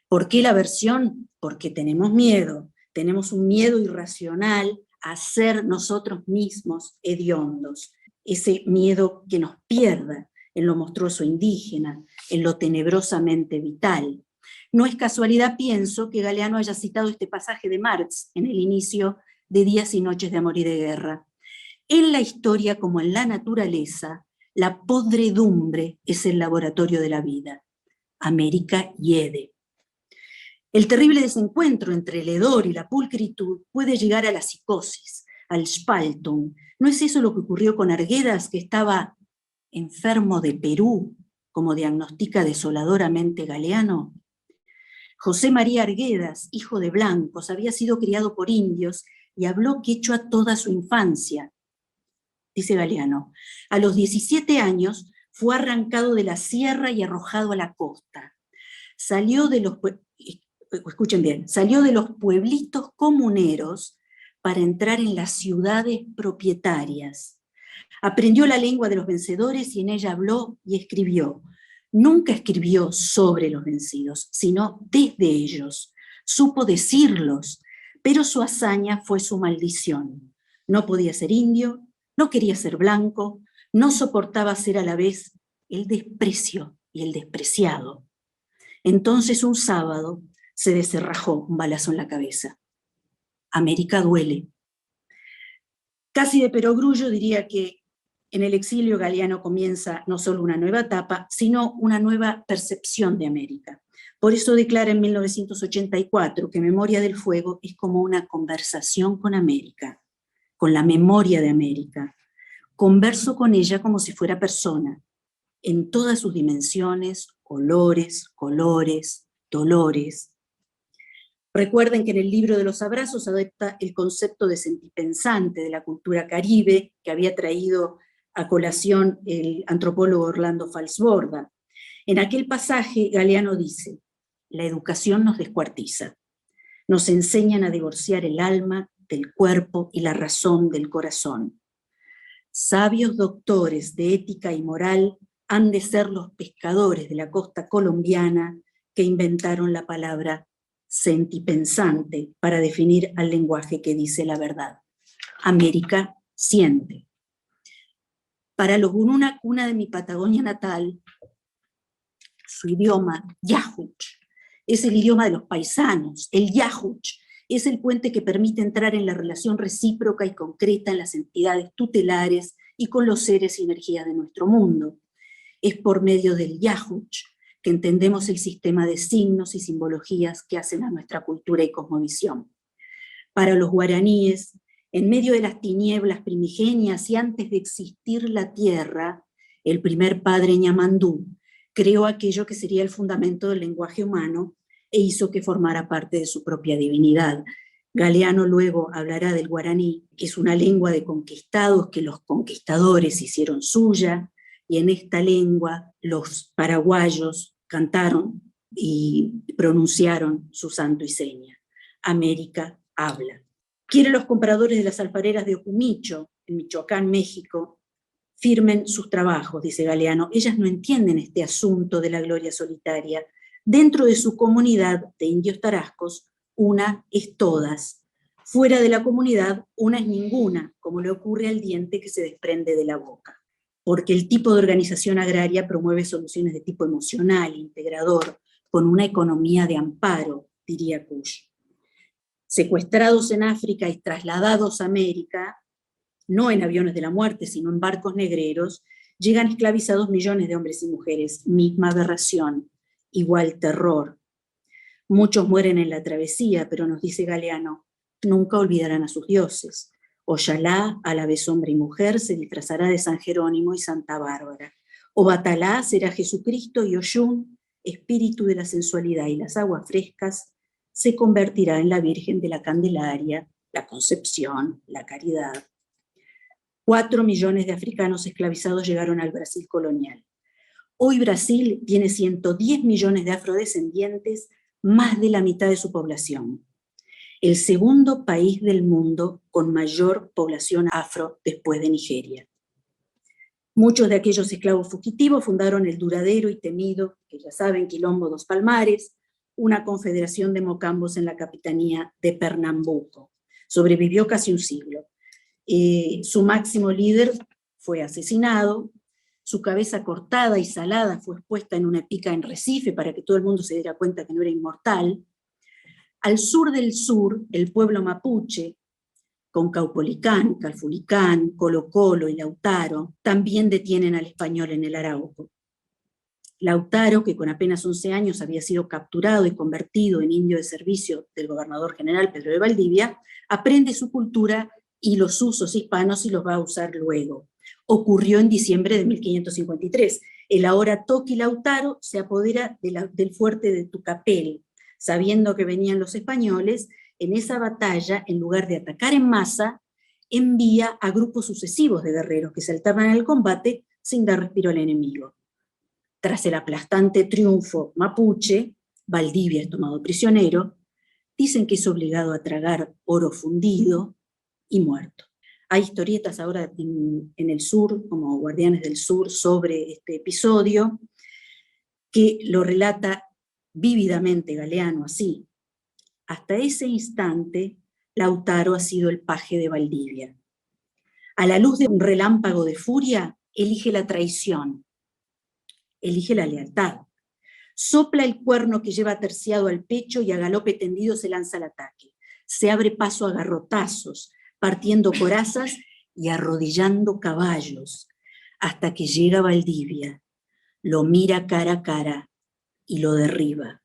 ¿Por qué la aversión? Porque tenemos un miedo irracional a ser nosotros mismos hediondos, ese miedo que nos pierda en lo monstruoso indígena, en lo tenebrosamente vital. No es casualidad, pienso, que Galeano haya citado este pasaje de Marx en el inicio de Días y Noches de Amor y de Guerra. En la historia como en la naturaleza, la podredumbre es el laboratorio de la vida. América hiede. El terrible desencuentro entre el hedor y la pulcritud puede llegar a la psicosis, al Spaltung. ¿No es eso lo que ocurrió con Arguedas, que estaba enfermo de Perú, como diagnostica desoladoramente Galeano? José María Arguedas, hijo de blancos, había sido criado por indios y habló quechua toda su infancia. Dice Galeano, a los 17 años fue arrancado de la sierra y arrojado a la costa. Salió de los pueblitos comuneros para entrar en las ciudades propietarias. Aprendió la lengua de los vencedores y en ella habló y escribió. Nunca escribió sobre los vencidos, sino desde ellos. Supo decirlos, pero su hazaña fue su maldición. No podía ser indio, no quería ser blanco, no soportaba ser a la vez el desprecio y el despreciado. Entonces un sábado se deserrajó un balazo en la cabeza. América duele. Casi de perogrullo diría que en el exilio Galeano comienza no solo una nueva etapa, sino una nueva percepción de América. Por eso declara en 1984 que Memoria del Fuego es como una conversación con América, con la memoria de América. Converso con ella como si fuera persona, en todas sus dimensiones, olores, colores, dolores. Recuerden que en el libro de los abrazos adopta el concepto de sentipensante de la cultura caribe que había traído a colación el antropólogo Orlando Falsborda. En aquel pasaje Galeano dice, la educación nos descuartiza, nos enseñan a divorciar el alma del cuerpo y la razón del corazón. Sabios doctores de ética y moral han de ser los pescadores de la costa colombiana que inventaron la palabra sentipensante para definir al lenguaje que dice la verdad. América siente. Para los Gununa, cuna de mi Patagonia natal, su idioma, Yahuch, es el idioma de los paisanos. El Yahuch es el puente que permite entrar en la relación recíproca y concreta en las entidades tutelares y con los seres y energías de nuestro mundo. Es por medio del Yahuch que entendemos el sistema de signos y simbologías que hacen a nuestra cultura y cosmovisión. Para los guaraníes, en medio de las tinieblas primigenias y antes de existir la tierra, el primer padre Ñamandú creó aquello que sería el fundamento del lenguaje humano e hizo que formara parte de su propia divinidad. Galeano luego hablará del guaraní, que es una lengua de conquistados que los conquistadores hicieron suya, y en esta lengua los paraguayos cantaron y pronunciaron su santo y seña. América habla. Quieren los compradores de las alfareras de Ocumicho, en Michoacán, México, firmen sus trabajos, dice Galeano. Ellas no entienden este asunto de la gloria solitaria. Dentro de su comunidad de indios tarascos, una es todas. Fuera de la comunidad, una es ninguna, como le ocurre al diente que se desprende de la boca. Porque el tipo de organización agraria promueve soluciones de tipo emocional, integrador, con una economía de amparo, diría Kush. Secuestrados en África y trasladados a América, no en aviones de la muerte, sino en barcos negreros, llegan esclavizados millones de hombres y mujeres, misma aberración, igual terror. Muchos mueren en la travesía, pero nos dice Galeano, nunca olvidarán a sus dioses. Oyalá, a la vez hombre y mujer, se disfrazará de San Jerónimo y Santa Bárbara. Obatalá será Jesucristo y Oyún, espíritu de la sensualidad y las aguas frescas, se convertirá en la Virgen de la Candelaria, la Concepción, la Caridad. 4 millones de africanos esclavizados llegaron al Brasil colonial. Hoy Brasil tiene 110 millones de afrodescendientes, más de la mitad de su población. El segundo país del mundo con mayor población afro después de Nigeria. Muchos de aquellos esclavos fugitivos fundaron el duradero y temido, que ya saben, Quilombo dos Palmares, una confederación de mocambos en la capitanía de Pernambuco. Sobrevivió casi un siglo. Su máximo líder fue asesinado, su cabeza cortada y salada fue expuesta en una pica en Recife para que todo el mundo se diera cuenta que no era inmortal. Al sur del sur, el pueblo mapuche, con Caupolicán, Calfulicán, Colo Colo y Lautaro, también detienen al español en el Arauco. Lautaro, que con apenas 11 años había sido capturado y convertido en indio de servicio del gobernador general Pedro de Valdivia, aprende su cultura y los usos hispanos y los va a usar luego. Ocurrió en diciembre de 1553. El ahora Toki Lautaro se apodera del fuerte de Tucapel, sabiendo que venían los españoles. En esa batalla, en lugar de atacar en masa, envía a grupos sucesivos de guerreros que se alternan en el combate sin dar respiro al enemigo. Tras el aplastante triunfo mapuche, Valdivia es tomado prisionero, dicen que es obligado a tragar oro fundido y muerto. Hay historietas ahora en el sur, como Guardianes del Sur, sobre este episodio, que lo relata vívidamente Galeano así. Hasta ese instante, Lautaro ha sido el paje de Valdivia. A la luz de un relámpago de furia, elige la traición, elige la lealtad. Sopla el cuerno que lleva terciado al pecho y a galope tendido se lanza al ataque. Se abre paso a garrotazos, partiendo corazas y arrodillando caballos, hasta que llega a Valdivia, lo mira cara a cara y lo derriba.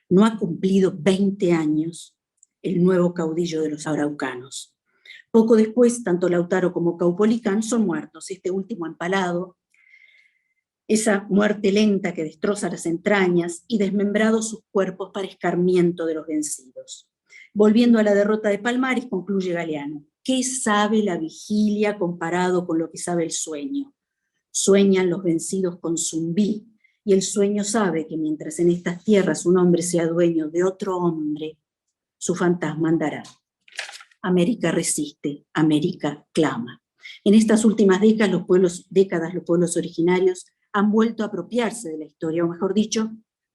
No ha cumplido 20 años el nuevo caudillo de los araucanos. Poco después, tanto Lautaro como Caupolicán son muertos, este último empalado, esa muerte lenta que destroza las entrañas y desmembrados sus cuerpos para escarmiento de los vencidos. Volviendo a la derrota de Palmares, concluye Galeano: ¿qué sabe la vigilia comparado con lo que sabe el sueño? Sueñan los vencidos con Zumbí, y el sueño sabe que mientras en estas tierras un hombre sea dueño de otro hombre, su fantasma andará. América resiste, América clama. En estas últimas décadas los pueblos originarios han vuelto a apropiarse de la historia, o mejor dicho,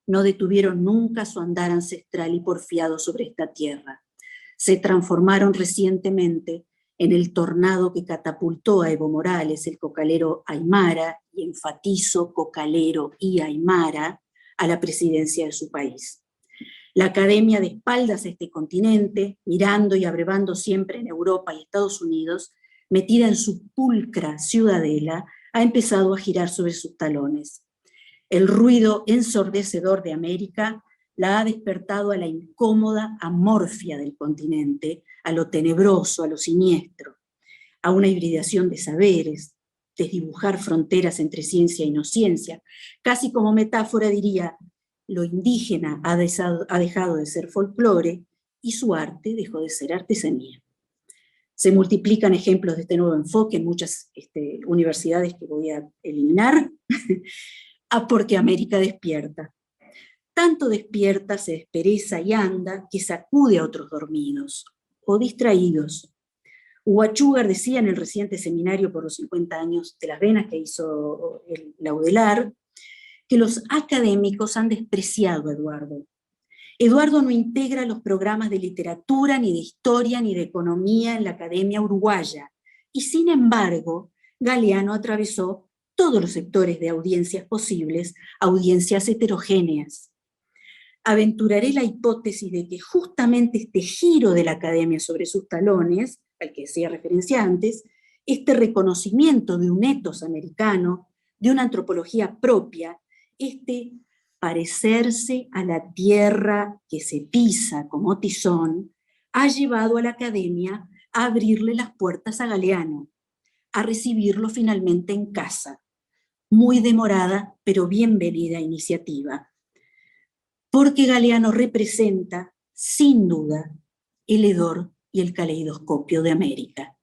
no detuvieron nunca su andar ancestral y porfiado sobre esta tierra. Se transformaron recientemente en el tornado que catapultó a Evo Morales, el cocalero aymara, y enfatizo cocalero y aymara, a la presidencia de su país. La academia, de espaldas a este continente, mirando y abrevando siempre en Europa y Estados Unidos, metida en su pulcra ciudadela, ha empezado a girar sobre sus talones. El ruido ensordecedor de América la ha despertado a la incómoda amorfia del continente, a lo tenebroso, a lo siniestro, a una hibridación de saberes, desdibujar fronteras entre ciencia y no ciencia. Casi como metáfora diría: lo indígena ha dejado de ser folclore y su arte dejó de ser artesanía. Se multiplican ejemplos de este nuevo enfoque en muchas universidades que voy a eliminar, porque América despierta. Tanto despierta, se despereza y anda, que sacude a otros dormidos o distraídos. Huachugar decía en el reciente seminario por los 50 años de las venas que hizo el Laudelar, que los académicos han despreciado a Eduardo. Eduardo no integra los programas de literatura, ni de historia, ni de economía en la Academia Uruguaya, y sin embargo, Galeano atravesó todos los sectores de audiencias posibles, audiencias heterogéneas. Aventuraré la hipótesis de que justamente este giro de la academia sobre sus talones, al que hacía referencia antes, este reconocimiento de un etos americano, de una antropología propia, este parecerse a la tierra que se pisa como tizón, ha llevado a la academia a abrirle las puertas a Galeano, a recibirlo finalmente en casa. Muy demorada, pero bienvenida iniciativa. Porque Galeano representa, sin duda, el hedor y el caleidoscopio de América.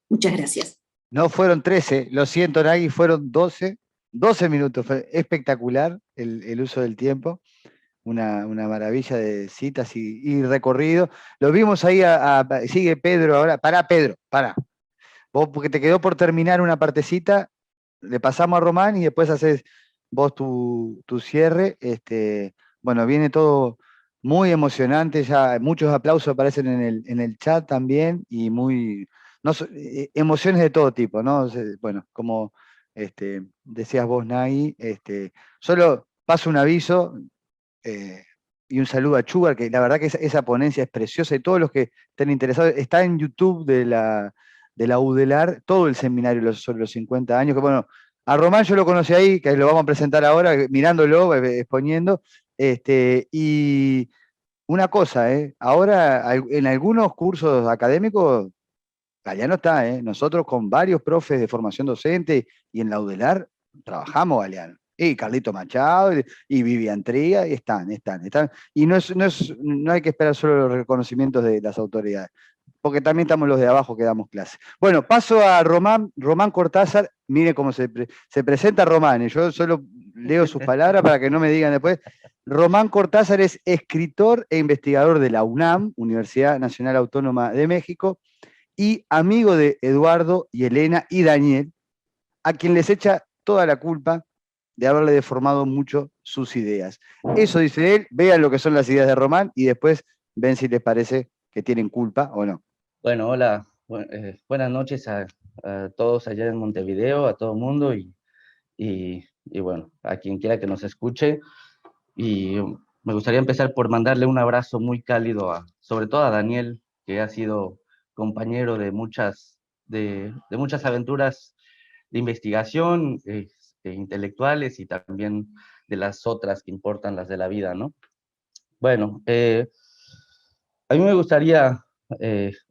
Muchas gracias. No fueron 13, lo siento, Nagui, fueron 12 minutos. Fue espectacular el uso del tiempo, una maravilla de citas y recorrido. Lo vimos ahí, sigue Pedro ahora. Pedro, pará. Vos, porque te quedó por terminar una partecita, le pasamos a Román y después haces vos tu cierre. Bueno, viene todo muy emocionante, ya muchos aplausos aparecen en el chat también, y emociones de todo tipo, ¿no? Bueno, como decías vos, Nagui, solo paso un aviso y un saludo a Chugar, que la verdad que esa ponencia es preciosa, y todos los que estén interesados, está en YouTube de la UDELAR, todo el seminario sobre los 50 años, que bueno, a Román yo lo conocí ahí, que lo vamos a presentar ahora, mirándolo, exponiendo, y una cosa, ahora en algunos cursos académicos Galeano está, nosotros con varios profes de formación docente y en la UDELAR trabajamos Galeano. Y Carlito Machado y Vivian Tría, y están. Y no hay que esperar solo los reconocimientos de las autoridades, porque también estamos los de abajo que damos clase. Bueno, paso a Román Cortázar. Mire cómo se presenta Román, y yo solo leo sus palabras para que no me digan después. Román Cortázar es escritor e investigador de la UNAM, Universidad Nacional Autónoma de México, y amigo de Eduardo y Elena y Daniel, a quien les echa toda la culpa de haberle deformado mucho sus ideas. Eso dice él. Vean lo que son las ideas de Román y después ven si les parece que tienen culpa o no. Bueno, hola, buenas noches a todos allá en Montevideo, a todo el mundo y bueno, a quien quiera que nos escuche. Y me gustaría empezar por mandarle un abrazo muy cálido sobre todo a Daniel, que ha sido compañero de muchas aventuras de investigación, intelectuales y también de las otras que importan, las de la vida, ¿no? Bueno, a mí me gustaría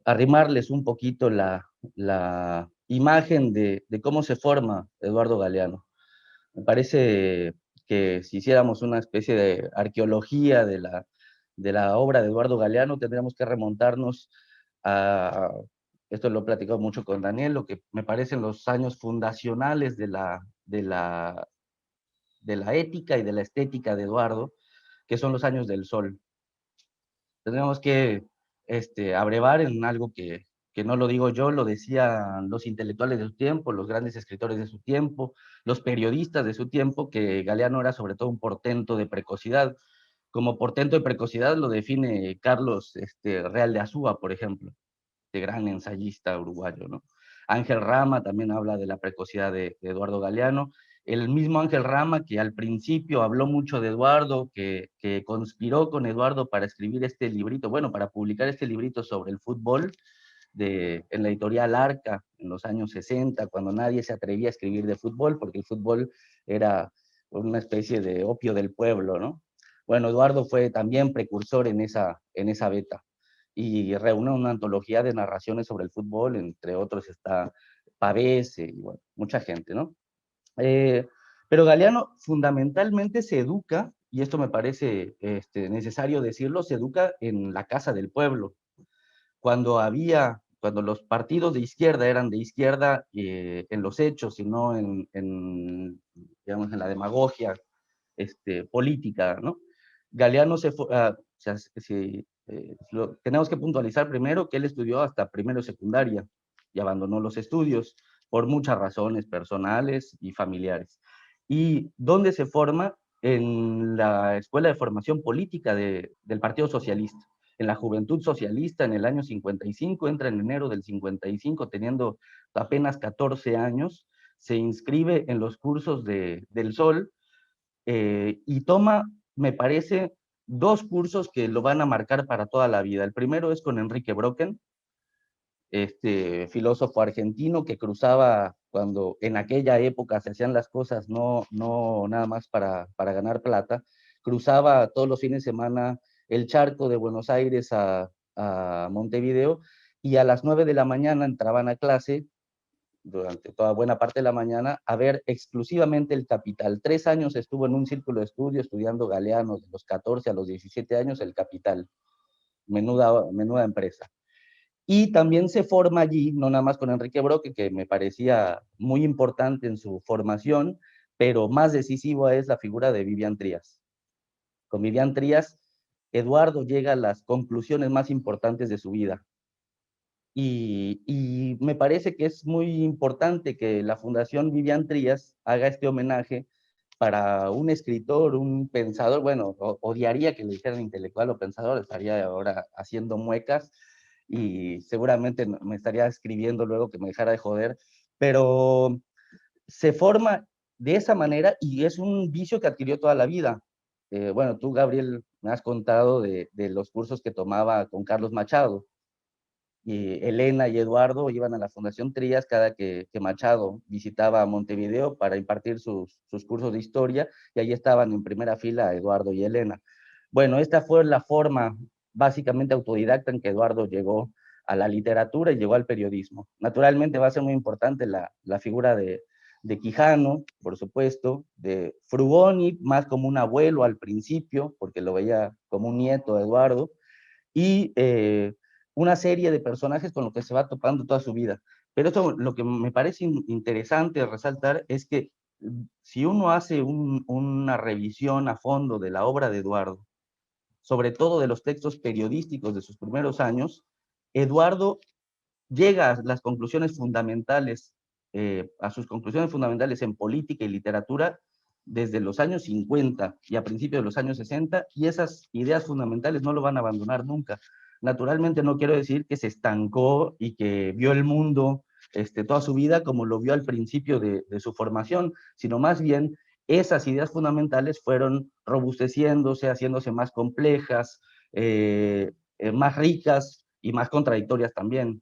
arrimarles un poquito la imagen de cómo se forma Eduardo Galeano. Me parece que si hiciéramos una especie de arqueología de la obra de Eduardo Galeano, tendríamos que remontarnos a, esto lo he platicado mucho con Daniel, lo que me parecen los años fundacionales de la ética y de la estética de Eduardo, que son los años del Sol. Tendríamos que abrevar en algo que no lo digo yo, lo decían los intelectuales de su tiempo, los grandes escritores de su tiempo, los periodistas de su tiempo, que Galeano era sobre todo un portento de precocidad. Como portento de precocidad lo define Carlos Real de Azúa, por ejemplo, de gran ensayista uruguayo, ¿no? Ángel Rama también habla de la precocidad de Eduardo Galeano. El mismo Ángel Rama, que al principio habló mucho de Eduardo, que conspiró con Eduardo para escribir este librito, bueno, para publicar este librito sobre el fútbol, en la editorial Arca, en los años 60, cuando nadie se atrevía a escribir de fútbol, porque el fútbol era una especie de opio del pueblo, ¿no? Bueno, Eduardo fue también precursor en esa beta, y reúne una antología de narraciones sobre el fútbol, entre otros está Pavés, y bueno, mucha gente, ¿no? Pero Galeano fundamentalmente se educa, y esto me parece necesario decirlo, se educa en la casa del pueblo. Cuando los partidos de izquierda eran de izquierda en los hechos y no digamos, en la demagogia política, ¿no? Galeano tenemos que puntualizar primero que él estudió hasta primero secundaria y abandonó los estudios por muchas razones personales y familiares. ¿Y dónde se forma? En la Escuela de Formación Política del Partido Socialista, en la Juventud Socialista en el año 55, entra en enero del 55, teniendo apenas 14 años, se inscribe en los cursos del Sol, y toma, me parece, 2 cursos que lo van a marcar para toda la vida. El primero es con Enrique Brocken, filósofo argentino que cruzaba, cuando en aquella época se hacían las cosas no nada más para ganar plata, cruzaba todos los fines de semana el charco de Buenos Aires a Montevideo, y a las 9 de la mañana entraban a clase, durante toda buena parte de la mañana, a ver exclusivamente El Capital. 3 años estuvo en un círculo de estudio estudiando Galeano, de los 14 a los 17 años, El Capital. Menuda empresa. Y también se forma allí, no nada más con Enrique Brocken, que me parecía muy importante en su formación, pero más decisiva es la figura de Vivian Trías. Con Vivian Trías, Eduardo llega a las conclusiones más importantes de su vida. Y me parece que es muy importante que la Fundación Vivian Trías haga este homenaje para un escritor, un pensador. Bueno, odiaría que le dijeran intelectual o pensador, estaría ahora haciendo muecas, y seguramente me estaría escribiendo luego que me dejara de joder, pero se forma de esa manera y es un vicio que adquirió toda la vida. Bueno, tú, Gabriel, me has contado de los cursos que tomaba con Carlos Machado, y Elena y Eduardo iban a la Fundación Trías cada que Machado visitaba Montevideo para impartir sus cursos de historia, y ahí estaban en primera fila Eduardo y Elena. Bueno, esta fue la forma básicamente autodidacta en que Eduardo llegó a la literatura y llegó al periodismo. Naturalmente va a ser muy importante la figura de Quijano, por supuesto, de Frugoni, más como un abuelo al principio, porque lo veía como un nieto de Eduardo, y una serie de personajes con los que se va topando toda su vida. Pero esto, lo que me parece interesante resaltar es que si uno hace una revisión a fondo de la obra de Eduardo, sobre todo de los textos periodísticos de sus primeros años, Eduardo llega a las conclusiones fundamentales, a sus conclusiones fundamentales en política y literatura desde los años 50 y a principios de los años 60, y esas ideas fundamentales no lo van a abandonar nunca. Naturalmente no quiero decir que se estancó y que vio el mundo toda su vida como lo vio al principio de su formación, sino más bien esas ideas fundamentales fueron robusteciéndose, haciéndose más complejas, más ricas y más contradictorias también.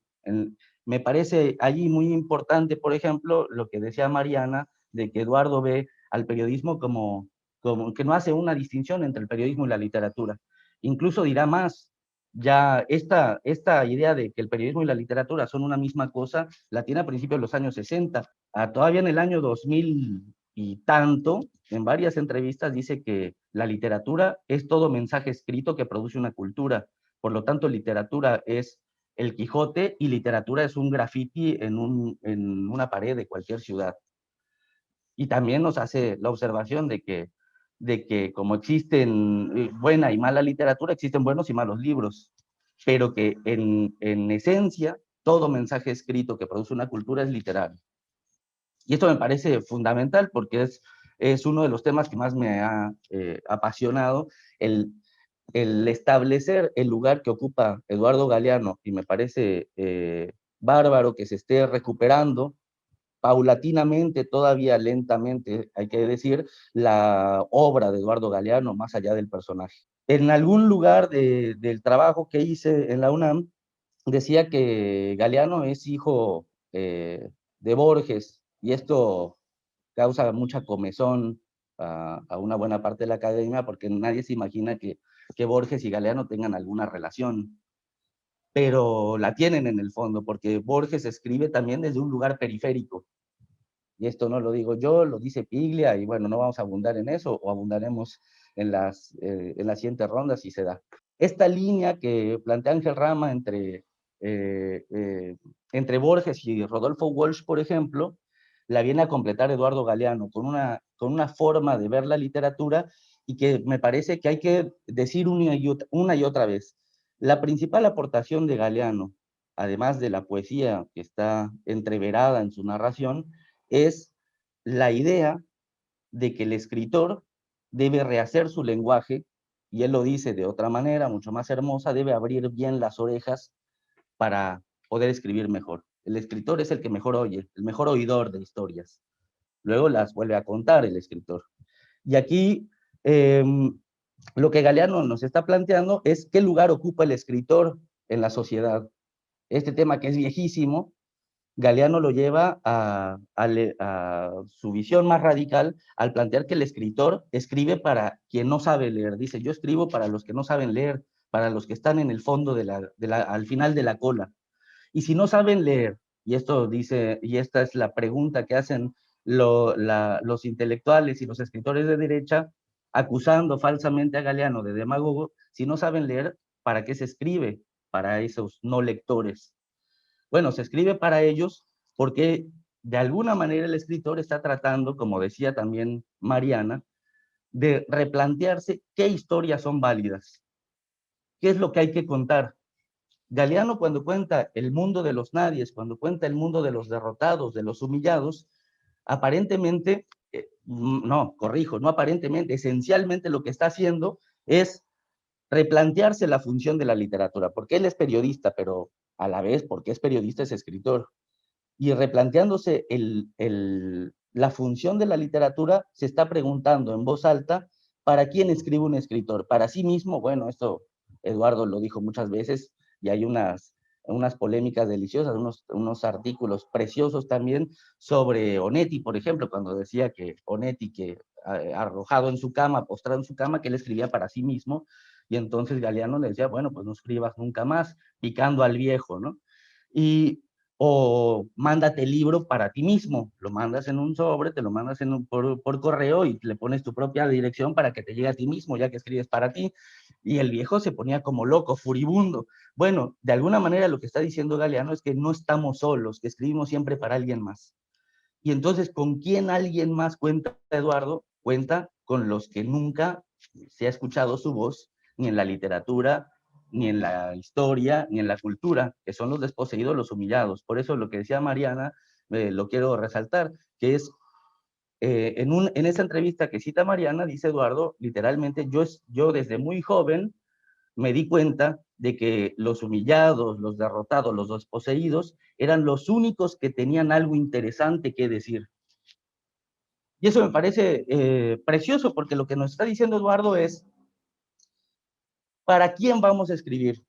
Me parece allí muy importante, por ejemplo, lo que decía Mariana, de que Eduardo ve al periodismo como que no hace una distinción entre el periodismo y la literatura. Incluso dirá más, ya esta idea de que el periodismo y la literatura son una misma cosa, la tiene a principios de los años 60. Todavía en el año 2000 y tanto, en varias entrevistas dice que la literatura es todo mensaje escrito que produce una cultura. Por lo tanto, literatura es el Quijote y literatura es un graffiti en una pared de cualquier ciudad. Y también nos hace la observación de que como existen buena y mala literatura, existen buenos y malos libros, pero que en esencia todo mensaje escrito que produce una cultura es literario. Y esto me parece fundamental porque es uno de los temas que más me ha apasionado, el establecer el lugar que ocupa Eduardo Galeano, y me parece bárbaro que se esté recuperando paulatinamente, todavía lentamente, hay que decir, la obra de Eduardo Galeano más allá del personaje. En algún lugar del trabajo que hice en la UNAM, decía que Galeano es hijo de Borges, y esto causa mucha comezón a una buena parte de la academia, porque nadie se imagina que Borges y Galeano tengan alguna relación, pero la tienen en el fondo, porque Borges escribe también desde un lugar periférico, y esto no lo digo yo, lo dice Piglia, y bueno, no vamos a abundar en eso, o abundaremos en las siguientes rondas si se da. Esta línea que plantea Ángel Rama entre Borges y Rodolfo Walsh, por ejemplo, la viene a completar Eduardo Galeano con una forma de ver la literatura, y que me parece que hay que decir una y otra vez. La principal aportación de Galeano, además de la poesía que está entreverada en su narración, es la idea de que el escritor debe rehacer su lenguaje, y él lo dice de otra manera, mucho más hermosa, debe abrir bien las orejas para poder escribir mejor. El escritor es el que mejor oye, el mejor oidor de historias. Luego las vuelve a contar el escritor. Y aquí lo que Galeano nos está planteando es qué lugar ocupa el escritor en la sociedad. Este tema que es viejísimo, Galeano lo lleva a su visión más radical al plantear que el escritor escribe para quien no sabe leer. Dice, yo escribo para los que no saben leer, para los que están en el fondo al final de la cola. Y si no saben leer, y esto dice, y esta es la pregunta que hacen los intelectuales y los escritores de derecha, acusando falsamente a Galeano de demagogo, si no saben leer, ¿para qué se escribe para esos no lectores? Bueno, se escribe para ellos porque de alguna manera el escritor está tratando, como decía también Mariana, de replantearse qué historias son válidas, qué es lo que hay que contar. Galeano, cuando cuenta el mundo de los nadies, cuando cuenta el mundo de los derrotados, de los humillados, aparentemente, no aparentemente, esencialmente lo que está haciendo es replantearse la función de la literatura, porque él es periodista, pero a la vez, porque es periodista, es escritor. Y replanteándose la función de la literatura, se está preguntando en voz alta, ¿para quién escribe un escritor? ¿Para sí mismo? Bueno, esto Eduardo lo dijo muchas veces, y hay unas polémicas deliciosas, unos artículos preciosos también sobre Onetti, por ejemplo, cuando decía que Onetti, que arrojado en su cama, postrado en su cama, que él escribía para sí mismo, y entonces Galeano le decía, bueno, pues no escribas nunca más. picando al viejo, ¿no? O mándate el libro para ti mismo, lo mandas en un sobre, te lo mandas por correo y le pones tu propia dirección para que te llegue a ti mismo, ya que escribes para ti. Y el viejo se ponía como loco, furibundo. Bueno, de alguna manera lo que está diciendo Galeano es que no estamos solos, que escribimos siempre para alguien más. Y entonces, ¿con quién alguien más cuenta Eduardo? Cuenta con los que nunca se ha escuchado su voz, ni en la literatura, ni en la historia, ni en la cultura, que son los desposeídos, los humillados. Por eso lo que decía Mariana, lo quiero resaltar, que es, en esa entrevista que cita Mariana, dice Eduardo, literalmente, yo desde muy joven me di cuenta de que los humillados, los derrotados, los desposeídos, eran los únicos que tenían algo interesante que decir. Y eso me parece precioso, porque lo que nos está diciendo Eduardo es, ¿para quién vamos a escribir?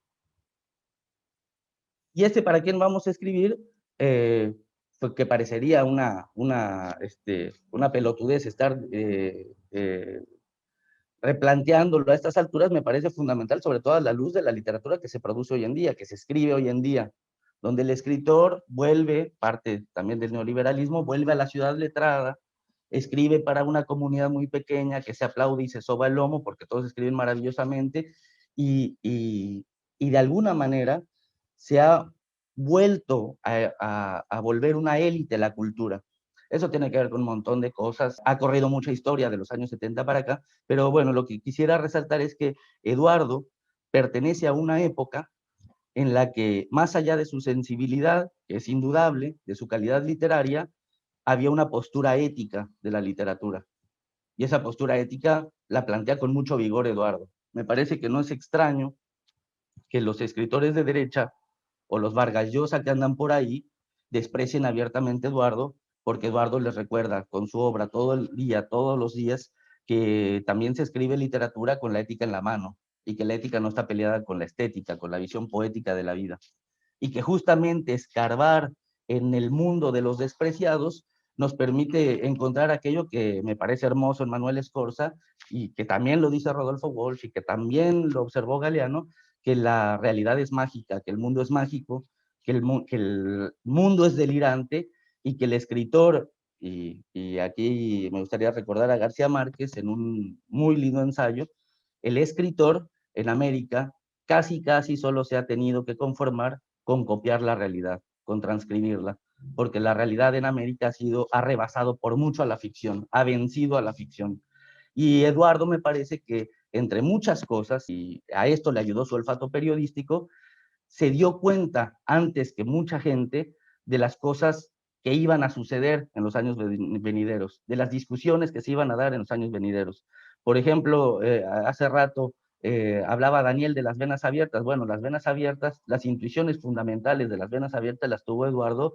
Y para quién vamos a escribir, que parecería una pelotudez estar replanteándolo a estas alturas, me parece fundamental, sobre todo a la luz de la literatura que se produce hoy en día, que se escribe hoy en día, donde el escritor vuelve, parte también del neoliberalismo, vuelve a la ciudad letrada, escribe para una comunidad muy pequeña que se aplaude y se soba el lomo porque todos escriben maravillosamente, y de alguna manera se ha vuelto a volver una élite la cultura. Eso tiene que ver con un montón de cosas. Ha corrido mucha historia de los años 70 para acá, pero bueno, lo que quisiera resaltar es que Eduardo pertenece a una época en la que, más allá de su sensibilidad, que es indudable, de su calidad literaria, había una postura ética de la literatura. Y esa postura ética la plantea con mucho vigor Eduardo. Me parece que no es extraño que los escritores de derecha o los Vargas Llosa que andan por ahí desprecien abiertamente a Eduardo, porque Eduardo les recuerda con su obra todo el día, todos los días, que también se escribe literatura con la ética en la mano, y que la ética no está peleada con la estética, con la visión poética de la vida. Y que justamente escarbar en el mundo de los despreciados nos permite encontrar aquello que me parece hermoso en Manuel Escorza, y que también lo dice Rodolfo Walsh, y que también lo observó Galeano, que la realidad es mágica, que el mundo es mágico, que el mundo es delirante, y que el escritor, y aquí me gustaría recordar a García Márquez en un muy lindo ensayo, el escritor en América casi solo se ha tenido que conformar con copiar la realidad, con transcribirla, porque la realidad en América ha rebasado por mucho a la ficción, ha vencido a la ficción. Y Eduardo me parece que, entre muchas cosas, y a esto le ayudó su olfato periodístico, se dio cuenta antes que mucha gente de las cosas que iban a suceder en los años venideros, de las discusiones que se iban a dar en los años venideros. Por ejemplo, hace rato hablaba Daniel de las venas abiertas. Bueno, las venas abiertas, las intuiciones fundamentales de las venas abiertas las tuvo Eduardo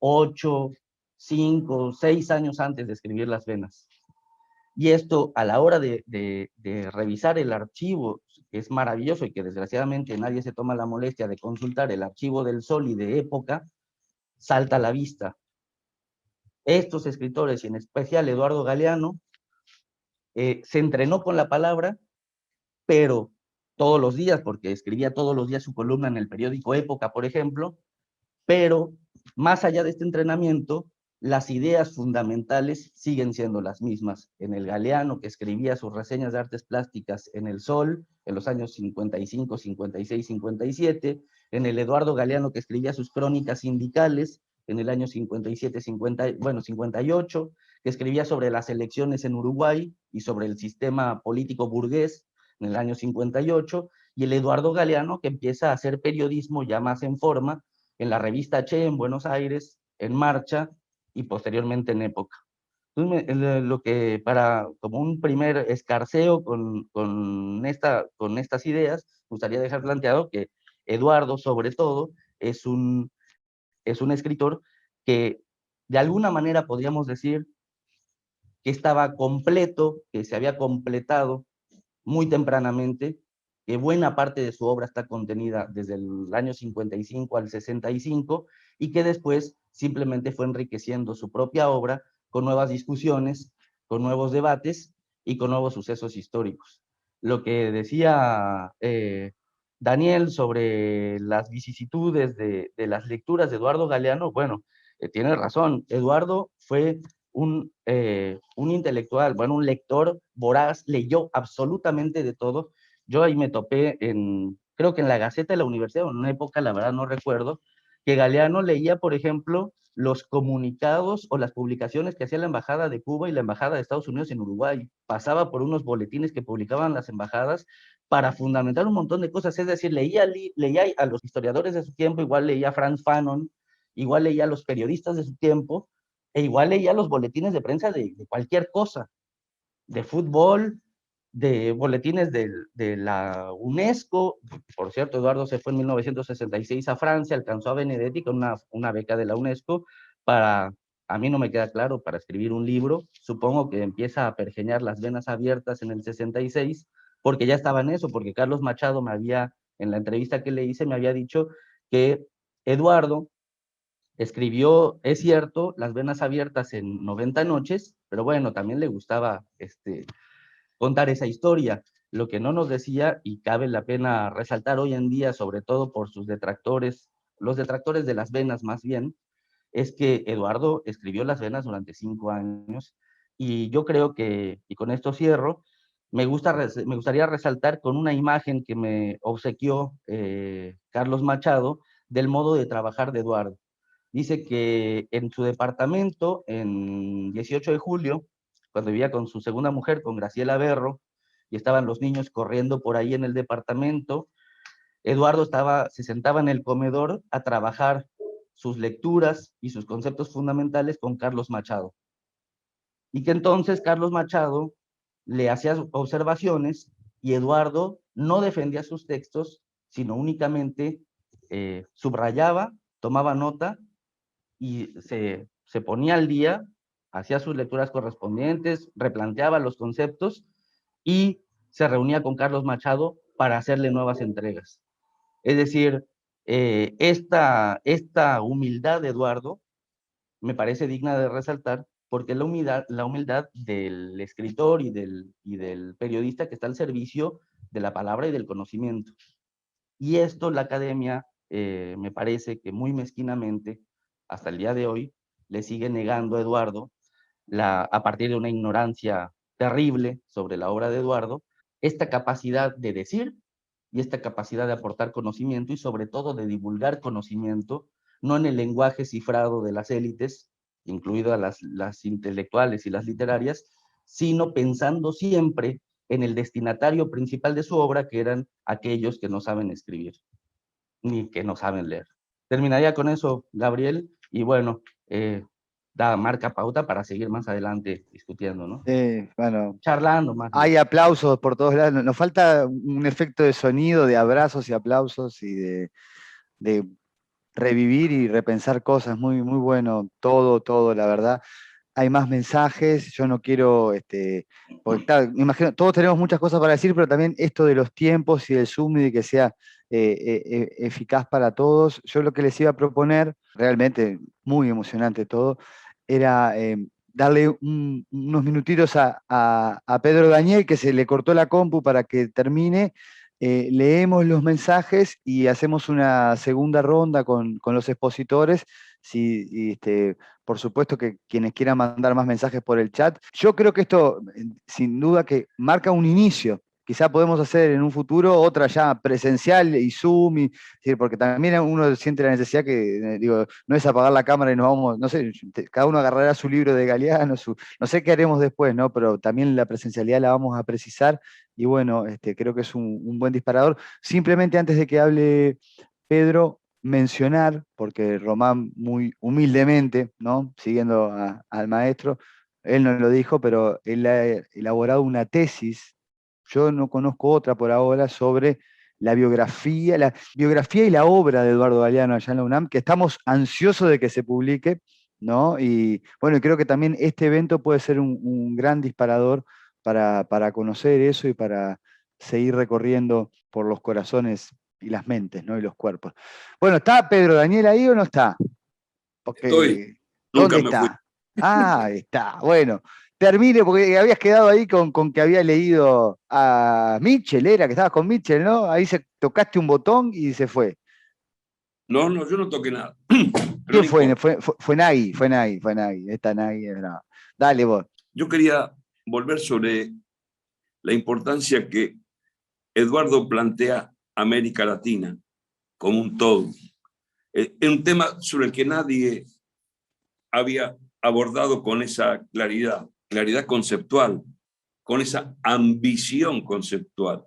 8, 5, 6 años antes de escribir Las venas. Y esto, a la hora de revisar el archivo, que es maravilloso y que desgraciadamente nadie se toma la molestia de consultar el archivo del Sol y de época, salta a la vista. Estos escritores, y en especial Eduardo Galeano, se entrenó con la palabra, pero todos los días, porque escribía todos los días su columna en el periódico Época, por ejemplo, pero más allá de este entrenamiento, las ideas fundamentales siguen siendo las mismas. En el Galeano, que escribía sus reseñas de artes plásticas en El Sol, en los años 55, 56, 57, en el Eduardo Galeano, que escribía sus crónicas sindicales en el año 57, 58, que escribía sobre las elecciones en Uruguay y sobre el sistema político burgués en el año 58, y el Eduardo Galeano, que empieza a hacer periodismo ya más en forma, en la revista Che, en Buenos Aires, en Marcha, y posteriormente en Época. Entonces, lo que como un primer escarceo con estas ideas, me gustaría dejar planteado que Eduardo, sobre todo, es un escritor que de alguna manera podríamos decir que estaba completo, que se había completado muy tempranamente, que buena parte de su obra está contenida desde el año 55 al 65, y que después simplemente fue enriqueciendo su propia obra con nuevas discusiones, con nuevos debates y con nuevos sucesos históricos. Lo que decía Daniel sobre las vicisitudes de las lecturas de Eduardo Galeano, bueno, tiene razón. Eduardo fue un intelectual, bueno, un lector voraz, leyó absolutamente de todo. Yo ahí me topé creo que en la Gaceta de la Universidad, en una época, la verdad no recuerdo, que Galeano leía, por ejemplo, los comunicados o las publicaciones que hacía la Embajada de Cuba y la Embajada de Estados Unidos en Uruguay. Pasaba por unos boletines que publicaban las embajadas para fundamentar un montón de cosas. Es decir, leía a los historiadores de su tiempo, igual leía a Franz Fanon, igual leía a los periodistas de su tiempo, e igual leía los boletines de prensa de cualquier cosa, de fútbol, de boletines de la UNESCO. Por cierto, Eduardo se fue en 1966 a Francia, alcanzó a Benedetti con una beca de la UNESCO para, a mí no me queda claro, para escribir un libro. Supongo que empieza a pergeñar las venas abiertas en el 66, porque ya estaba en eso, porque Carlos Machado en la entrevista que le hice, me había dicho que Eduardo escribió, es cierto, Las venas abiertas en 90 noches, pero bueno, también le gustaba contar esa historia. Lo que no nos decía, y cabe la pena resaltar hoy en día, sobre todo por sus detractores, los detractores de las venas más bien, es que Eduardo escribió Las venas durante 5 años, y yo creo que, y con esto cierro, me gustaría resaltar con una imagen que me obsequió Carlos Machado del modo de trabajar de Eduardo. Dice que en su departamento, en 18 de julio, cuando vivía con su segunda mujer, con Graciela Berro, y estaban los niños corriendo por ahí en el departamento, Eduardo se sentaba en el comedor a trabajar sus lecturas y sus conceptos fundamentales con Carlos Machado. Y que entonces Carlos Machado le hacía observaciones y Eduardo no defendía sus textos, sino únicamente subrayaba, tomaba nota y se ponía al día, hacía sus lecturas correspondientes, replanteaba los conceptos y se reunía con Carlos Machado para hacerle nuevas entregas. Es decir, esta humildad de Eduardo me parece digna de resaltar, porque la humildad del escritor y del periodista que está al servicio de la palabra y del conocimiento. Y esto la academia, me parece que muy mezquinamente, hasta el día de hoy, le sigue negando a Eduardo, a partir de una ignorancia terrible sobre la obra de Eduardo, esta capacidad de decir y esta capacidad de aportar conocimiento y sobre todo de divulgar conocimiento, no en el lenguaje cifrado de las élites, incluidas las intelectuales y las literarias, sino pensando siempre en el destinatario principal de su obra, que eran aquellos que no saben escribir, ni que no saben leer. Terminaría con eso, Gabriel, y bueno, marca pauta para seguir más adelante discutiendo, ¿no? Bueno, charlando más. Hay aplausos por todos lados. Nos falta un efecto de sonido, de abrazos y aplausos y de revivir y repensar cosas. Muy, muy bueno, todo, la verdad. Hay más mensajes, yo no quiero, porque me imagino, todos tenemos muchas cosas para decir, pero también esto de los tiempos y del Zoom y de que sea eficaz para todos. Yo lo que les iba a proponer, realmente muy emocionante todo, era darle unos minutitos a Pedro Daniel, que se le cortó la compu para que termine. Leemos los mensajes y hacemos una segunda ronda con los expositores. Por supuesto que quienes quieran mandar más mensajes por el chat. Yo creo que esto, sin duda, que marca un inicio. Quizá podemos hacer en un futuro otra ya presencial y Zoom, porque también uno siente la necesidad que, digo, no es apagar la cámara y nos vamos, no sé, cada uno agarrará su libro de Galeano, no sé qué haremos después, ¿no? Pero también la presencialidad la vamos a precisar y bueno, creo que es un buen disparador. Simplemente antes de que hable Pedro, mencionar, porque Román muy humildemente, ¿no? Siguiendo al maestro, él no lo dijo, pero él ha elaborado una tesis, yo no conozco otra por ahora, sobre la biografía y la obra de Eduardo Galeano allá en la UNAM, que estamos ansiosos de que se publique, ¿no? Y bueno, creo que también este evento puede ser un gran disparador para conocer eso y para seguir recorriendo por los corazones y las mentes, ¿no? Y los cuerpos. Bueno, ¿está Pedro Daniel ahí o no está? Porque, Estoy. ¿dónde Nunca me fui. está? Ah, está. Bueno, termine, porque habías quedado ahí con que había leído a Mitchell, era que estabas con Mitchell, ¿no? Ahí tocaste un botón y se fue. No, yo no toqué nada. Pero ¿Quién no fue? importa. Fue Nagy, fue Nagy. Esta Nagy es brava. Dale vos. Yo quería volver sobre la importancia que Eduardo plantea América Latina como un todo. Es un tema sobre el que nadie había abordado con esa claridad conceptual, con esa ambición conceptual.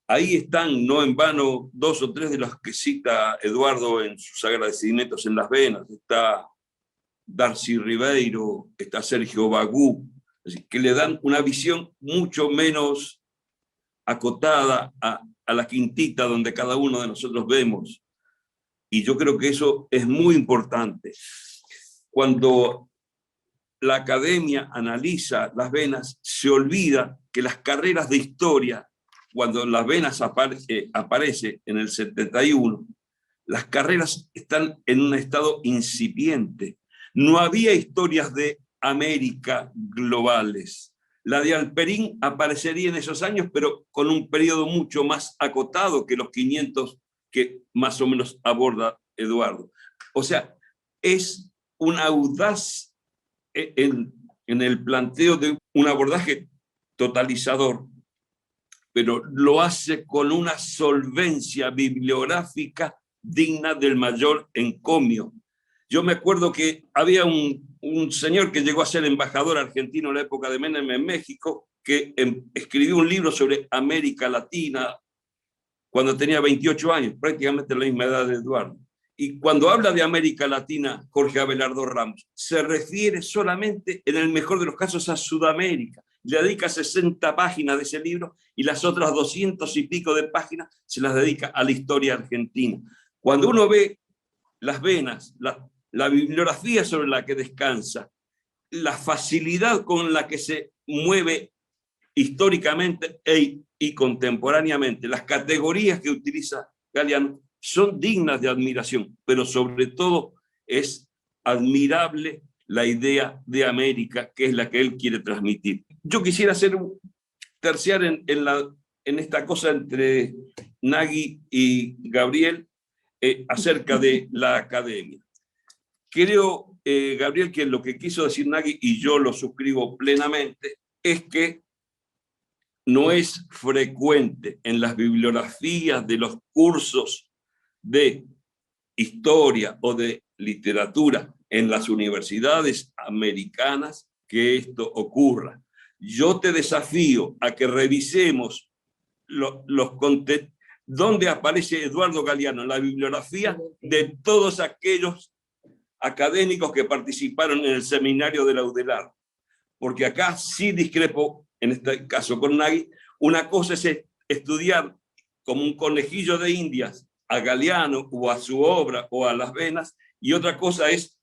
Ahí están, no en vano, 2 o 3 de los que cita Eduardo en sus agradecimientos en Las Venas. Está Darcy Ribeiro, está Sergio Bagú, que le dan una visión mucho menos acotada a la quintita donde cada uno de nosotros vemos. Y yo creo que eso es muy importante. Cuando la academia analiza Las Venas, se olvida que las carreras de historia, cuando Las Venas aparece en el 71, las carreras están en un estado incipiente. No había historias de América globales. La de Alperín aparecería en esos años, pero con un periodo mucho más acotado que los 500 que más o menos aborda Eduardo. O sea, es un audaz en el planteo de un abordaje totalizador, pero lo hace con una solvencia bibliográfica digna del mayor encomio. Yo me acuerdo que había un señor que llegó a ser embajador argentino en la época de Menem en México, que escribió un libro sobre América Latina cuando tenía 28 años, prácticamente la misma edad de Eduardo. Y cuando habla de América Latina, Jorge Abelardo Ramos, se refiere solamente, en el mejor de los casos, a Sudamérica. Le dedica 60 páginas de ese libro y las otras 200 y pico de páginas se las dedica a la historia argentina. Cuando uno ve Las Venas, la bibliografía sobre la que descansa, la facilidad con la que se mueve históricamente y contemporáneamente, las categorías que utiliza Galeano son dignas de admiración, pero sobre todo es admirable la idea de América, que es la que él quiere transmitir. Yo quisiera terciar en esta cosa entre Nagy y Gabriel acerca de la academia. Creo, Gabriel, que lo que quiso decir Nagy, y yo lo suscribo plenamente, es que no es frecuente en las bibliografías de los cursos de historia o de literatura en las universidades americanas que esto ocurra. Yo te desafío a que revisemos los contenidos, donde aparece Eduardo Galeano en la bibliografía de todos aquellos académicos que participaron en el seminario de la UDELAR. Porque acá sí discrepo, en este caso con Nagy. Una cosa es estudiar como un conejillo de indias a Galeano o a su obra o a Las Venas, y otra cosa es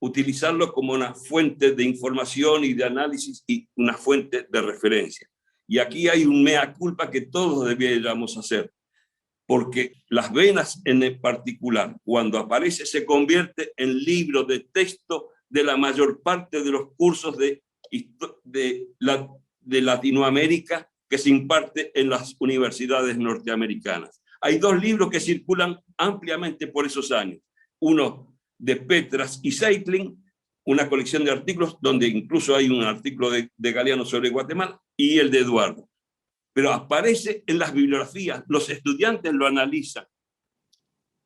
utilizarlo como una fuente de información y de análisis y una fuente de referencia. Y aquí hay un mea culpa que todos debiéramos hacer, porque Las Venas en particular, cuando aparece, se convierte en libro de texto de la mayor parte de los cursos de Latinoamérica que se imparte en las universidades norteamericanas. Hay 2 libros que circulan ampliamente por esos años. Uno de Petras y Zeitlin, una colección de artículos donde incluso hay un artículo de Galeano sobre Guatemala, y el de Eduardo. Pero aparece en las bibliografías, los estudiantes lo analizan.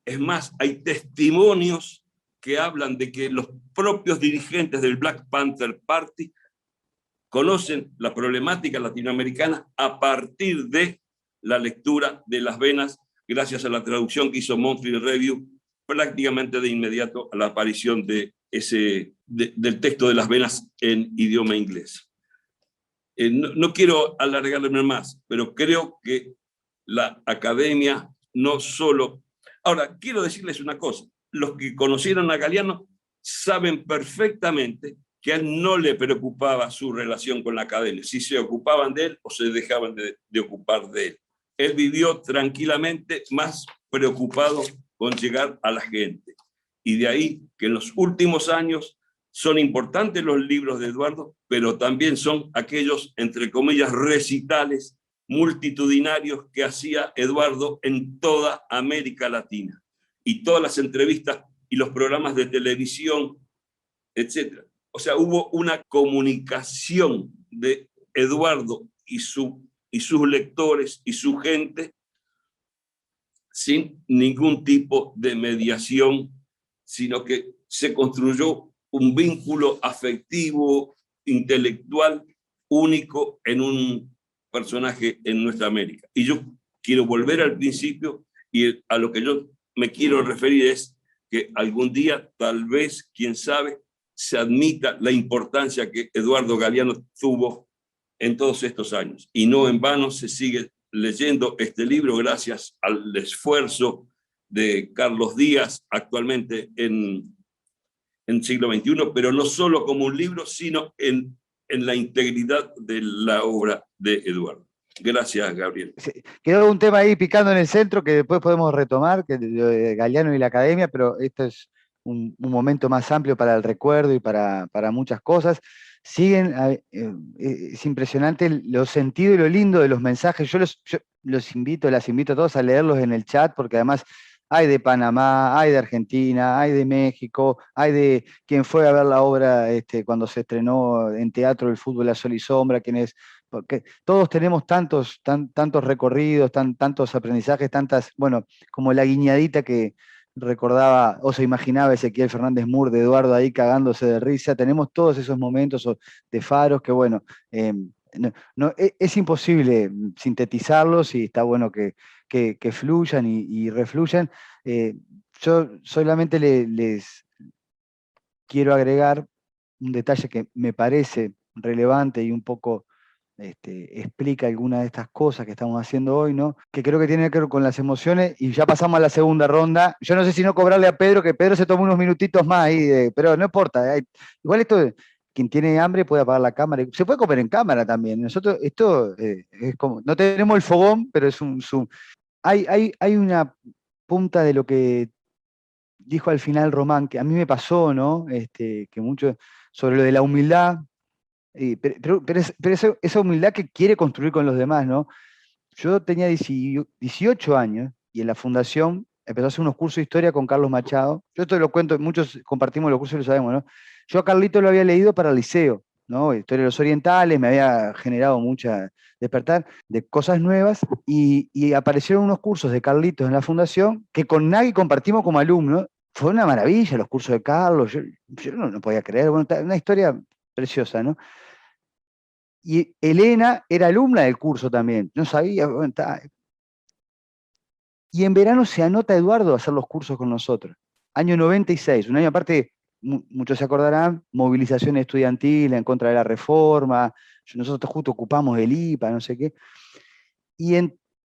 Es más, hay testimonios que hablan de que los propios dirigentes del Black Panther Party conocen la problemática latinoamericana a partir de la lectura de Las Venas, gracias a la traducción que hizo Monthly Review prácticamente de inmediato a la aparición del texto de Las Venas en idioma inglés. No quiero alargarme más, pero creo que la academia no solo... Ahora, quiero decirles una cosa. Los que conocieron a Galeano saben perfectamente que a él no le preocupaba su relación con la academia, si se ocupaban de él o se dejaban de ocupar de él. Él vivió tranquilamente, más preocupado con llegar a la gente. Y de ahí que en los últimos años Son importantes los libros de Eduardo, pero también son aquellos, entre comillas, recitales multitudinarios que hacía Eduardo en toda América Latina. Y todas las entrevistas y los programas de televisión, etc. O sea, hubo una comunicación de Eduardo y sus lectores y su gente sin ningún tipo de mediación, sino que se construyó un vínculo afectivo, intelectual, único en un personaje en nuestra América. Y yo quiero volver al principio, y a lo que yo me quiero referir es que algún día, tal vez, quién sabe, se admita la importancia que Eduardo Galeano tuvo en todos estos años. Y no en vano se sigue leyendo este libro gracias al esfuerzo de Carlos Díaz actualmente en siglo XXI, pero no solo como un libro, sino en la integridad de la obra de Eduardo. Gracias, Gabriel. Quedó un tema ahí picando en el centro que después podemos retomar, que lo de Galeano y la academia, pero esto es un momento más amplio para el recuerdo y para muchas cosas. Siguen, es impresionante lo sentido y lo lindo de los mensajes. Yo las invito a todos a leerlos en el chat, porque además hay de Panamá, hay de Argentina, hay de México, hay de quien fue a ver la obra cuando se estrenó en teatro El fútbol a sol y sombra, porque todos tenemos tantos recorridos, tantos aprendizajes, bueno, como la guiñadita que recordaba o se imaginaba Ezequiel Fernández Mur de Eduardo ahí cagándose de risa. Tenemos todos esos momentos de faros que, bueno, es imposible sintetizarlos, y está bueno que fluyan y refluyan. Yo solamente les quiero agregar un detalle que me parece relevante y un poco explica algunas de estas cosas que estamos haciendo hoy, ¿no? Que creo que tiene que ver con las emociones, y ya pasamos a la segunda ronda. Yo no sé si no cobrarle a Pedro, que Pedro se toma unos minutitos más ahí, pero no importa. Igual esto, quien tiene hambre puede apagar la cámara. Se puede comer en cámara también. Nosotros, esto es como, no tenemos el fogón, pero es un zoom. Hay una punta de lo que dijo al final Román, que a mí me pasó, ¿no? Que mucho sobre lo de la humildad, pero esa humildad que quiere construir con los demás, ¿no? Yo tenía 18 años y en la fundación empezó a hacer unos cursos de historia con Carlos Machado. Yo esto lo cuento, muchos compartimos los cursos y lo sabemos, ¿no? Yo a Carlito lo había leído para el liceo, ¿no? Historia de los orientales, me había generado mucha despertar de cosas nuevas, y aparecieron unos cursos de Carlitos en la fundación que con Nagui compartimos como alumnos. Fue una maravilla los cursos de Carlos, yo no podía creer, bueno, una historia preciosa, ¿no? Y Elena era alumna del curso también, no sabía, bueno, y en verano se anota Eduardo a hacer los cursos con nosotros. Año 96, un año aparte, muchos se acordarán, movilización estudiantil en contra de la reforma, nosotros justo ocupamos el IPA, no sé qué. Y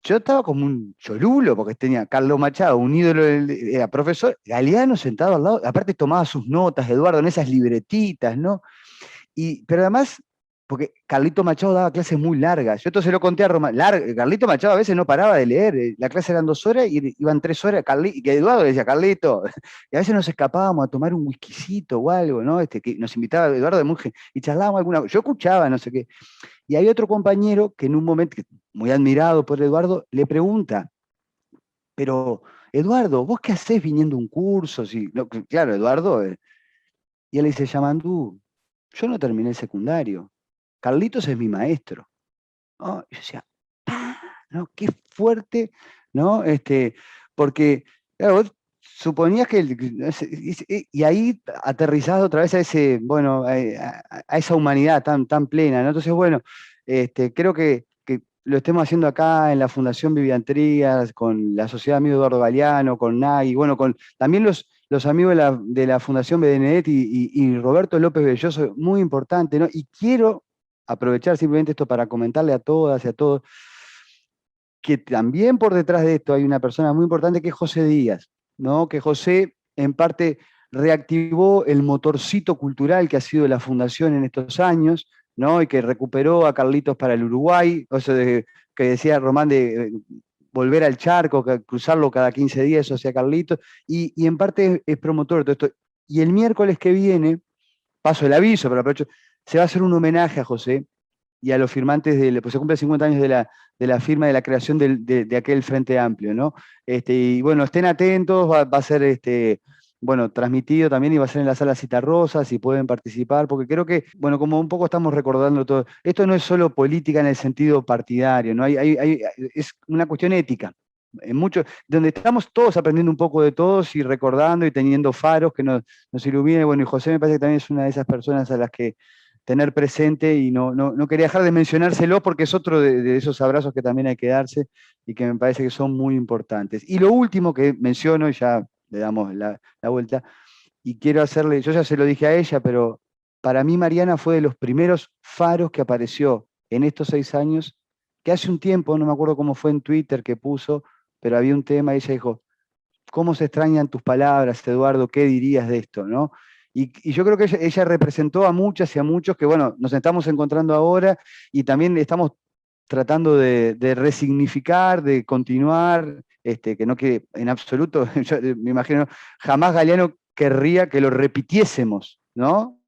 yo estaba como un cholulo, porque tenía Carlos Machado, un ídolo, era profesor, Galeano sentado al lado, aparte tomaba sus notas, Eduardo, en esas libretitas, ¿no? Pero además, porque Carlito Machado daba clases muy largas. Yo esto se lo conté a Román. Carlito Machado a veces no paraba de leer. La clase eran 2 horas y iban 3 horas. Y que Eduardo le decía, Carlito. Y a veces nos escapábamos a tomar un whiskycito o algo, ¿no? Que nos invitaba Eduardo de Monge y charlábamos alguna cosa. Yo escuchaba, no sé qué. Y había otro compañero que en un momento, muy admirado por Eduardo, le pregunta, pero Eduardo, ¿vos qué hacés viniendo a un curso? No, claro, Eduardo. Y él le dice, Yamandú, yo no terminé el secundario. Carlitos es mi maestro. ¿No? Y yo decía, ¿no? Qué fuerte, ¿no? Porque, claro, vos suponías que, y ahí aterrizado otra vez a ese, bueno, a esa humanidad tan plena, ¿no? Entonces, bueno, creo que lo estemos haciendo acá en la Fundación Vivian-Trías, con la Sociedad Amigo Eduardo Galeano, con Nagui, bueno, con también los amigos de la Fundación Benedetti y Roberto López Belloso, muy importante, ¿no? Y quiero aprovechar simplemente esto para comentarle a todas y a todos que también por detrás de esto hay una persona muy importante, que es José Díaz, ¿no? Que José, en parte, reactivó el motorcito cultural que ha sido la Fundación en estos años, ¿no? Y que recuperó a Carlitos para el Uruguay, eso que decía Román de volver al charco, cruzarlo cada 15 días, eso hacía Carlitos, y en parte es promotor de todo esto. Y el miércoles que viene paso el aviso, pero aprovecho, se va a hacer un homenaje a José y a los firmantes, pues se cumplen 50 años de la firma de la creación de aquel Frente Amplio, ¿no? Y bueno, estén atentos, va a ser bueno, transmitido también y va a ser en la sala Citarrosa, si pueden participar, porque creo que, bueno, como un poco estamos recordando todo, esto no es solo política en el sentido partidario, ¿no? Es una cuestión ética. Donde estamos todos aprendiendo un poco de todos y recordando y teniendo faros que nos iluminen. Bueno, y José me parece que también es una de esas personas a las que tener presente, y no quería dejar de mencionárselo porque es otro de esos abrazos que también hay que darse y que me parece que son muy importantes. Y lo último que menciono, y ya le damos la vuelta, y quiero hacerle, yo ya se lo dije a ella, pero para mí Mariana fue de los primeros faros que apareció en estos 6 años, que hace un tiempo, no me acuerdo cómo fue en Twitter que puso, pero había un tema y ella dijo, ¿cómo se extrañan tus palabras, Eduardo? ¿Qué dirías de esto? ¿No? Y yo creo que ella representó a muchas y a muchos que, bueno, nos estamos encontrando ahora y también estamos tratando de resignificar, de continuar, que no quede en absoluto, yo me imagino, jamás Galeano querría que lo repitiésemos, ¿no?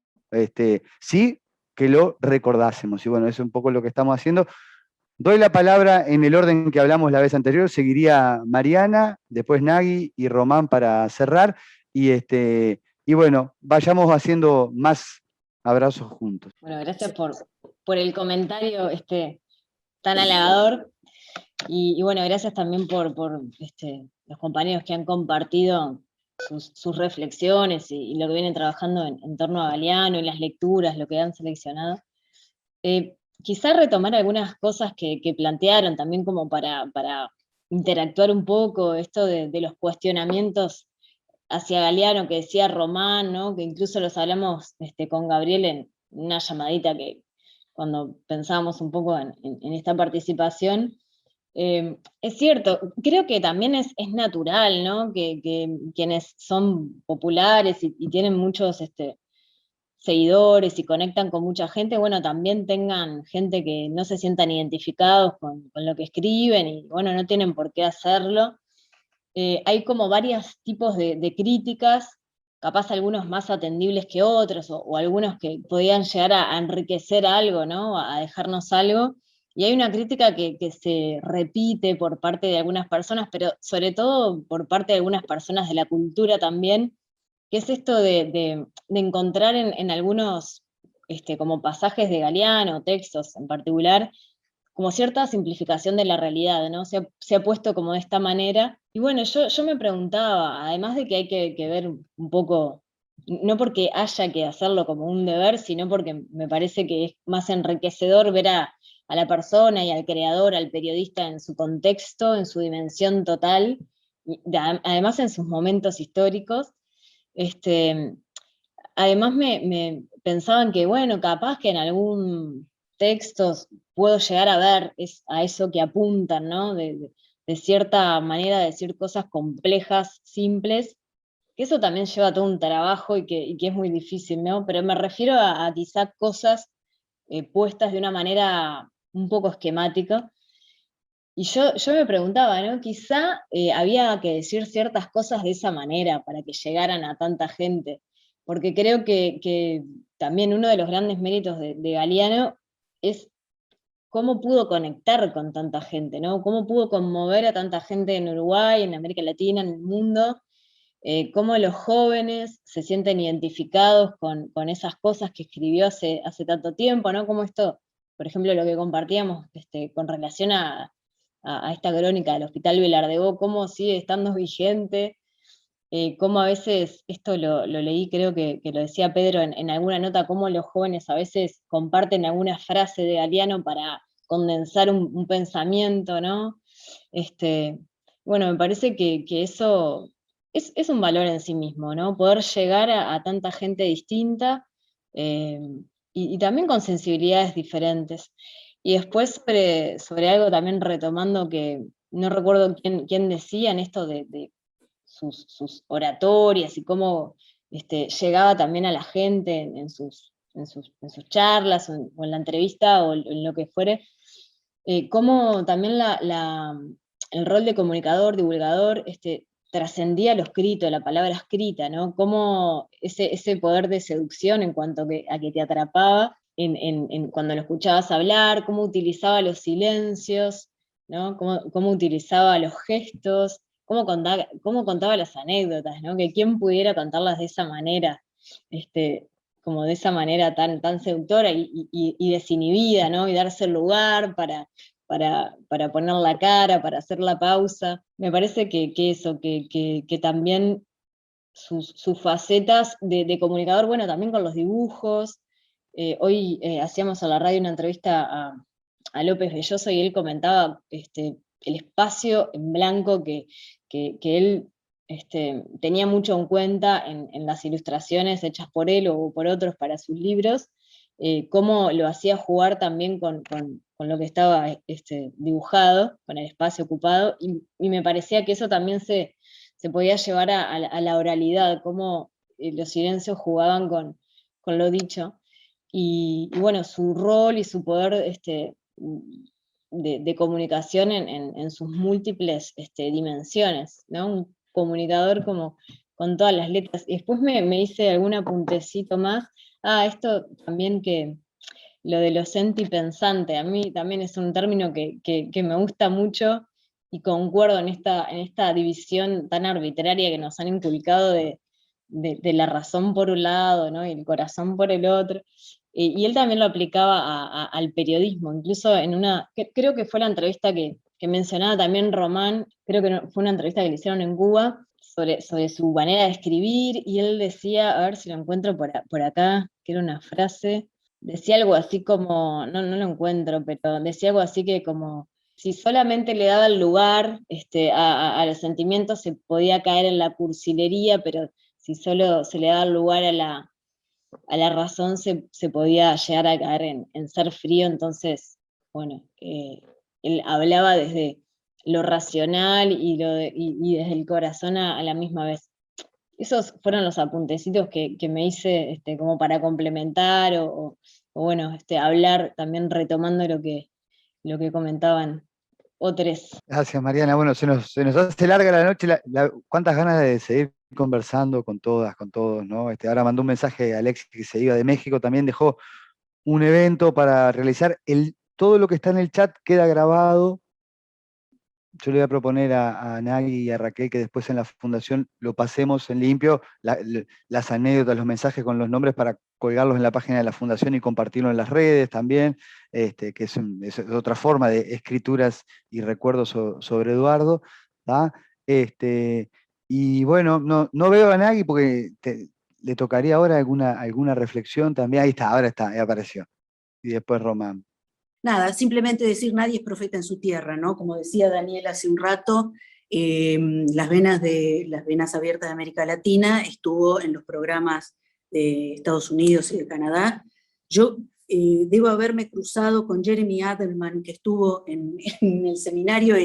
Sí, que lo recordásemos. Y bueno, eso es un poco lo que estamos haciendo. Doy la palabra en el orden que hablamos la vez anterior, seguiría Mariana, después Nagui y Román para cerrar, y bueno, vayamos haciendo más abrazos juntos. Bueno, gracias por el comentario tan halagador, y bueno, gracias también por los compañeros que han compartido sus reflexiones y lo que vienen trabajando en torno a Galeano, y las lecturas, lo que han seleccionado. Quizá retomar algunas cosas que plantearon también como para interactuar un poco, esto de los cuestionamientos hacia Galeano que decía Román, ¿no? Que incluso los hablamos con Gabriel en una llamadita que cuando pensábamos un poco en esta participación. Es cierto, creo que también es natural, ¿no? Que quienes son populares y tienen muchos seguidores y conectan con mucha gente, bueno, también tengan gente que no se sientan identificados con lo que escriben, y bueno, no tienen por qué hacerlo. Hay como varios tipos de críticas, capaz algunos más atendibles que otros, o algunos que podían llegar a enriquecer algo, ¿no? A dejarnos algo. Y hay una crítica que se repite por parte de algunas personas, pero sobre todo por parte de algunas personas de la cultura también, que es esto de encontrar en algunos como pasajes de Galeano, textos en particular, como cierta simplificación de la realidad, ¿no? Se ha puesto como de esta manera. Y bueno, yo me preguntaba, además de que hay que ver un poco, no porque haya que hacerlo como un deber, sino porque me parece que es más enriquecedor ver a la persona y al creador, al periodista en su contexto, en su dimensión total, y además en sus momentos históricos. Además me pensaban que, bueno, capaz que en algún texto puedo llegar a ver a eso que apuntan, ¿no? De cierta manera decir cosas complejas, simples, que eso también lleva todo un trabajo y que es muy difícil, ¿no? Pero me refiero a quizá cosas puestas de una manera un poco esquemática. Y yo me preguntaba, ¿no? Quizá había que decir ciertas cosas de esa manera para que llegaran a tanta gente, porque creo que también uno de los grandes méritos de Galeano es cómo pudo conectar con tanta gente, ¿no? Cómo pudo conmover a tanta gente en Uruguay, en América Latina, en el mundo, cómo los jóvenes se sienten identificados con esas cosas que escribió hace tanto tiempo, ¿no? Como esto, por ejemplo, lo que compartíamos con relación a esta crónica del Hospital Vilardebó, cómo sigue estando vigente, cómo a veces, esto lo leí, creo que lo decía Pedro en alguna nota, cómo los jóvenes a veces comparten alguna frase de Galeano para condensar un pensamiento, ¿no? Bueno, me parece que eso es un valor en sí mismo, ¿no? Poder llegar a tanta gente distinta, y también con sensibilidades diferentes. Y después sobre algo también retomando que no recuerdo quién decía en esto de sus oratorias y cómo llegaba también a la gente en sus charlas o en la entrevista o en lo que fuere, cómo también el rol de comunicador, divulgador, trascendía lo escrito, la palabra escrita, ¿no? Cómo ese poder de seducción en cuanto a que te atrapaba cuando lo escuchabas hablar, cómo utilizaba los silencios, ¿no? Cómo utilizaba los gestos, cómo contaba las anécdotas, ¿no? Que quién pudiera contarlas de esa manera, como de esa manera tan seductora y desinhibida, ¿no? Y darse el lugar para poner la cara, para hacer la pausa. Me parece que también sus facetas de comunicador, bueno, también con los dibujos. Hoy hacíamos a la radio una entrevista a López Belloso y él comentaba el espacio en blanco que él tenía mucho en cuenta en las ilustraciones hechas por él o por otros para sus libros, cómo lo hacía jugar también con lo que estaba dibujado, con el espacio ocupado, y me parecía que eso también se podía llevar a la oralidad, cómo los silencios jugaban con lo dicho, y bueno, su rol y su poder de comunicación en sus múltiples dimensiones, ¿no? Un comunicador como con todas las letras. Y después me hice algún apuntecito más. Esto también que lo de lo sentipensante, a mí también es un término que me gusta mucho y concuerdo en esta división tan arbitraria que nos han inculcado de la razón por un lado, ¿no? Y el corazón por el otro. Y él también lo aplicaba al periodismo, incluso creo que fue la entrevista que mencionaba también Román, creo que fue una entrevista que le hicieron en Cuba, sobre su manera de escribir, y él decía, a ver si lo encuentro por acá, que era una frase, decía algo así como, no lo encuentro, pero decía algo así que como, si solamente le daba el lugar a los sentimientos, se podía caer en la cursilería, pero si solo se le daba el lugar a la razón, se podía llegar a caer en ser frío. Entonces, bueno, él hablaba desde lo racional y desde el corazón a la misma vez. Esos fueron los apuntecitos que me hice como para complementar o bueno, hablar también retomando lo que comentaban otros. Gracias, Mariana. Bueno, se nos hace larga la noche. Cuántas ganas de seguir conversando con todas, con todos, ¿no? Ahora mandó un mensaje a Alexis que se iba de México, también dejó un evento para realizar. Todo lo que está en el chat queda grabado. Yo le voy a proponer a Nagui y a Raquel que después en la fundación lo pasemos en limpio, las anécdotas, los mensajes con los nombres para colgarlos en la página de la fundación y compartirlo en las redes también, que es otra forma de escrituras y recuerdos sobre Eduardo. Y bueno, no veo a Nagui porque le tocaría ahora alguna reflexión también. Ahí está, ahora está, ahí apareció. Y después Román. Nada, simplemente decir nadie es profeta en su tierra, ¿no? Como decía Daniel hace un rato, las venas abiertas de América Latina estuvo en los programas de Estados Unidos y de Canadá. Yo debo haberme cruzado con Jeremy Adelman, que estuvo en el seminario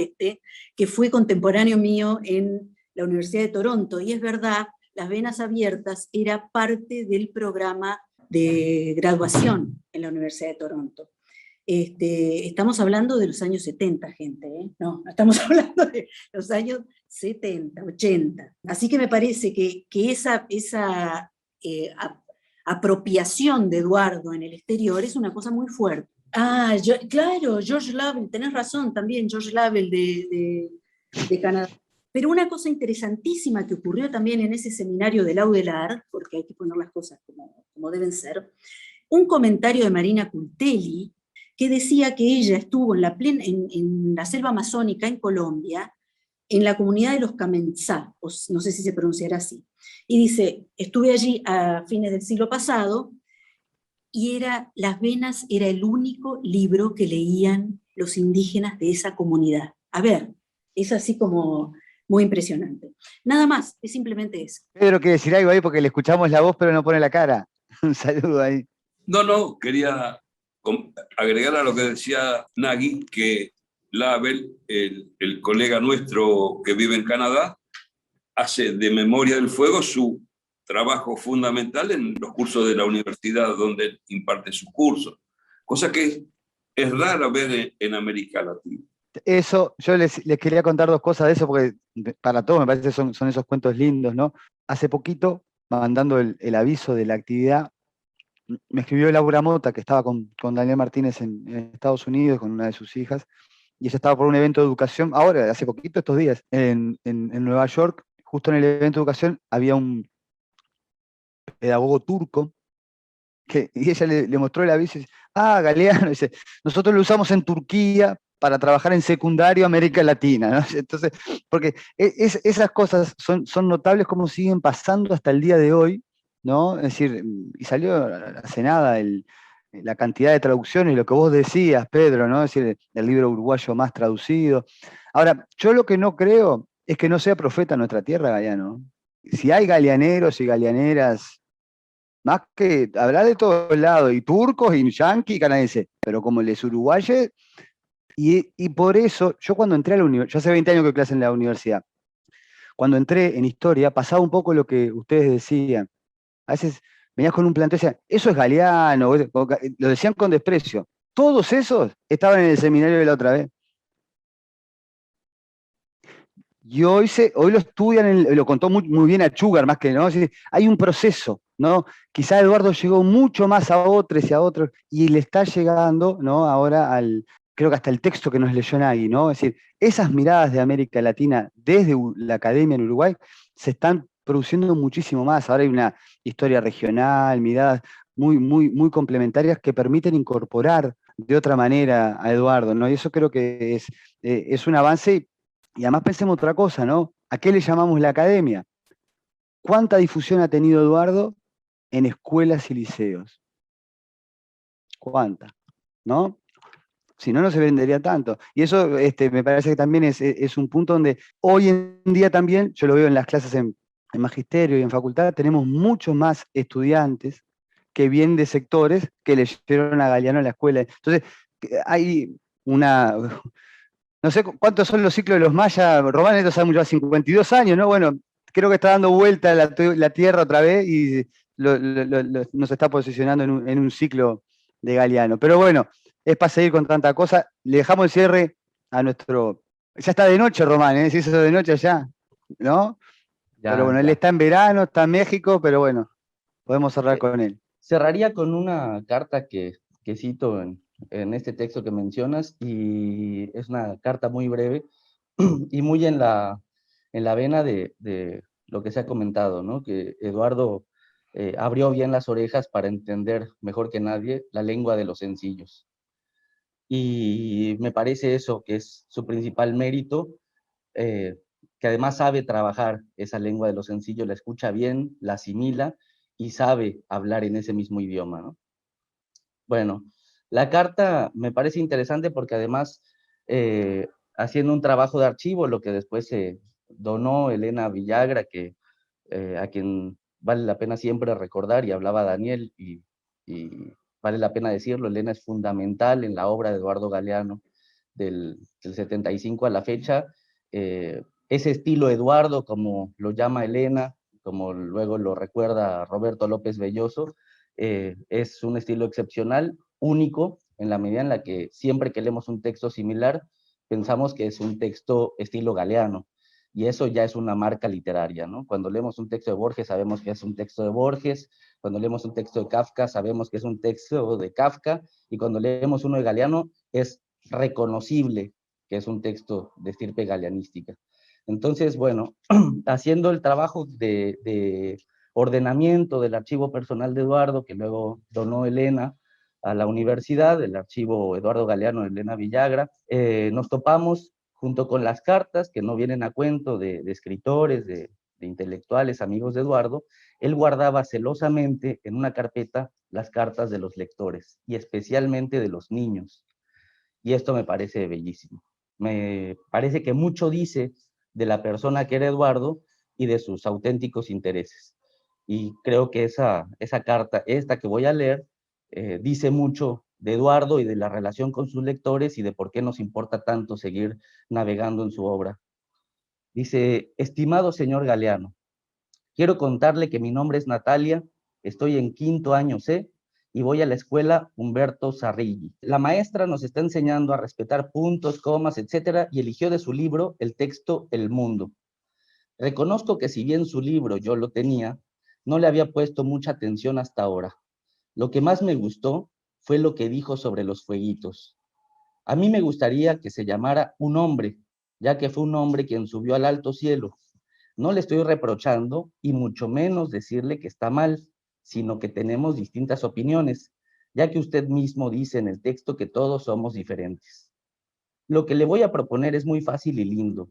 que fue contemporáneo mío en la Universidad de Toronto, y es verdad, las venas abiertas era parte del programa de graduación en la Universidad de Toronto. Estamos hablando de los años 70, gente, ¿eh? No estamos hablando de los años 70, 80. Así que me parece que esa apropiación de Eduardo en el exterior es una cosa muy fuerte. Claro, George Lovell, tenés razón también, George Lovell de Canadá. Pero una cosa interesantísima que ocurrió también en ese seminario de Laudelar, porque hay que poner las cosas como deben ser, un comentario de Marina Cultelli, que decía que ella estuvo en la selva amazónica en Colombia, en la comunidad de los Camenzá, no sé si se pronunciará así, y dice, estuve allí a fines del siglo pasado, y Las Venas era el único libro que leían los indígenas de esa comunidad. A ver, es así como muy impresionante. Nada más, es simplemente eso. Pedro quiere decir algo ahí porque le escuchamos la voz pero no pone la cara. Un saludo ahí. No, quería agregar a lo que decía Nagui, que Lovell, el colega nuestro que vive en Canadá, hace de Memoria del Fuego su trabajo fundamental en los cursos de la universidad donde él imparte sus cursos, cosa que es rara ver en América Latina. Eso, yo les quería contar dos cosas de eso, porque para todos me parece que son esos cuentos lindos, ¿no? Hace poquito, mandando el aviso de la actividad, me escribió Laura Mota, que estaba con Daniel Martínez en Estados Unidos, con una de sus hijas, y ella estaba por un evento de educación, ahora, hace poquito, estos días, en Nueva York. Justo en el evento de educación había un pedagogo turco, y ella le mostró el aviso y dice, Galeano, dice, nosotros lo usamos en Turquía para trabajar en secundario América Latina, ¿no? Entonces, porque esas cosas son notables como siguen pasando hasta el día de hoy, ¿no? Es decir, y salió hace nada la cantidad de traducciones, lo que vos decías, Pedro, ¿no? Es decir, el libro uruguayo más traducido. Ahora, yo lo que no creo es que no sea profeta nuestra tierra, Galeano. Si hay galeaneros y galeaneras, más que habrá de todos lados, y turcos, y yanquis, y canadienses, pero como les uruguayes, y por eso, yo cuando entré a la universidad, yo hace 20 años que clase en la universidad, cuando entré en historia, pasaba un poco lo que ustedes decían. A veces venías con un planteo y decían, eso es Galeano, lo decían con desprecio. Todos esos estaban en el seminario de la otra vez. Y hoy lo estudian, lo contó muy bien a Sugar, más que, ¿no? Hay un proceso, ¿no? Quizá Eduardo llegó mucho más a otros y a otros, y le está llegando, ¿no? Ahora creo que hasta el texto que nos leyó Nagui, ¿no? Es decir, esas miradas de América Latina desde la academia en Uruguay se están produciendo muchísimo más. Ahora hay una historia regional, miradas muy complementarias que permiten incorporar de otra manera a Eduardo, ¿no? Y eso creo que es un avance. Y además pensemos otra cosa, ¿no? ¿A qué le llamamos la academia? ¿Cuánta difusión ha tenido Eduardo en escuelas y liceos? ¿Cuánta? ¿No? Si no, no se vendería tanto. Y eso me parece que también es un punto donde hoy en día también, yo lo veo en las clases en magisterio y en facultad, tenemos muchos más estudiantes que vienen de sectores que leyeron a Galeano en la escuela. Entonces, hay no sé cuántos son los ciclos de los mayas, Román, esto sabe mucho, 52 años, ¿no? Bueno, creo que está dando vuelta la Tierra otra vez y nos está posicionando en un ciclo de Galeano. Pero bueno, es para seguir con tanta cosa. Le dejamos el cierre a nuestro... Ya está de noche, Román, ¿eh? Se hizo de noche allá, ¿no? Pero bueno, él está en verano, está en México, pero bueno, podemos cerrar con él. Cerraría con una carta que cito en este texto que mencionas, y es una carta muy breve y muy en la vena de lo que se ha comentado, ¿no? Que Eduardo abrió bien las orejas para entender mejor que nadie la lengua de los sencillos. Y me parece eso, que es su principal mérito, que además sabe trabajar esa lengua de los sencillos, la escucha bien, la asimila y sabe hablar en ese mismo idioma, ¿no? Bueno, la carta me parece interesante porque además, haciendo un trabajo de archivo, lo que después se donó Elena Villagra, a quien vale la pena siempre recordar, y hablaba Daniel, y vale la pena decirlo, Elena es fundamental en la obra de Eduardo Galeano del 75 a la fecha. Ese estilo Eduardo, como lo llama Elena, como luego lo recuerda Roberto López Belloso, es un estilo excepcional, único, en la medida en la que siempre que leemos un texto similar, pensamos que es un texto estilo Galeano, y eso ya es una marca literaria, ¿no? Cuando leemos un texto de Borges sabemos que es un texto de Borges, cuando leemos un texto de Kafka sabemos que es un texto de Kafka, y cuando leemos uno de Galeano es reconocible que es un texto de estirpe galeanística. Entonces, bueno, haciendo el trabajo de ordenamiento del archivo personal de Eduardo, que luego donó Elena a la universidad, el archivo Eduardo Galeano de Elena Villagra, nos topamos junto con las cartas que no vienen a cuento de escritores, de intelectuales, amigos de Eduardo. Él guardaba celosamente en una carpeta las cartas de los lectores, y especialmente de los niños. Y esto me parece bellísimo. Me parece que mucho dice de la persona que era Eduardo y de sus auténticos intereses. Y creo que esa carta, esta que voy a leer, dice mucho de Eduardo y de la relación con sus lectores y de por qué nos importa tanto seguir navegando en su obra. Dice: estimado señor Galeano, quiero contarle que mi nombre es Natalia, estoy en 5º año C y voy a la escuela Humberto Zarrilli. La maestra nos está enseñando a respetar puntos, comas, etcétera, y eligió de su libro el texto El Mundo. Reconozco que si bien su libro yo lo tenía, no le había puesto mucha atención hasta ahora. Lo que más me gustó fue lo que dijo sobre los fueguitos. A mí me gustaría que se llamara Un Hombre, ya que fue un hombre quien subió al alto cielo. No le estoy reprochando y mucho menos decirle que está mal, sino que tenemos distintas opiniones, ya que usted mismo dice en el texto que todos somos diferentes. Lo que le voy a proponer es muy fácil y lindo.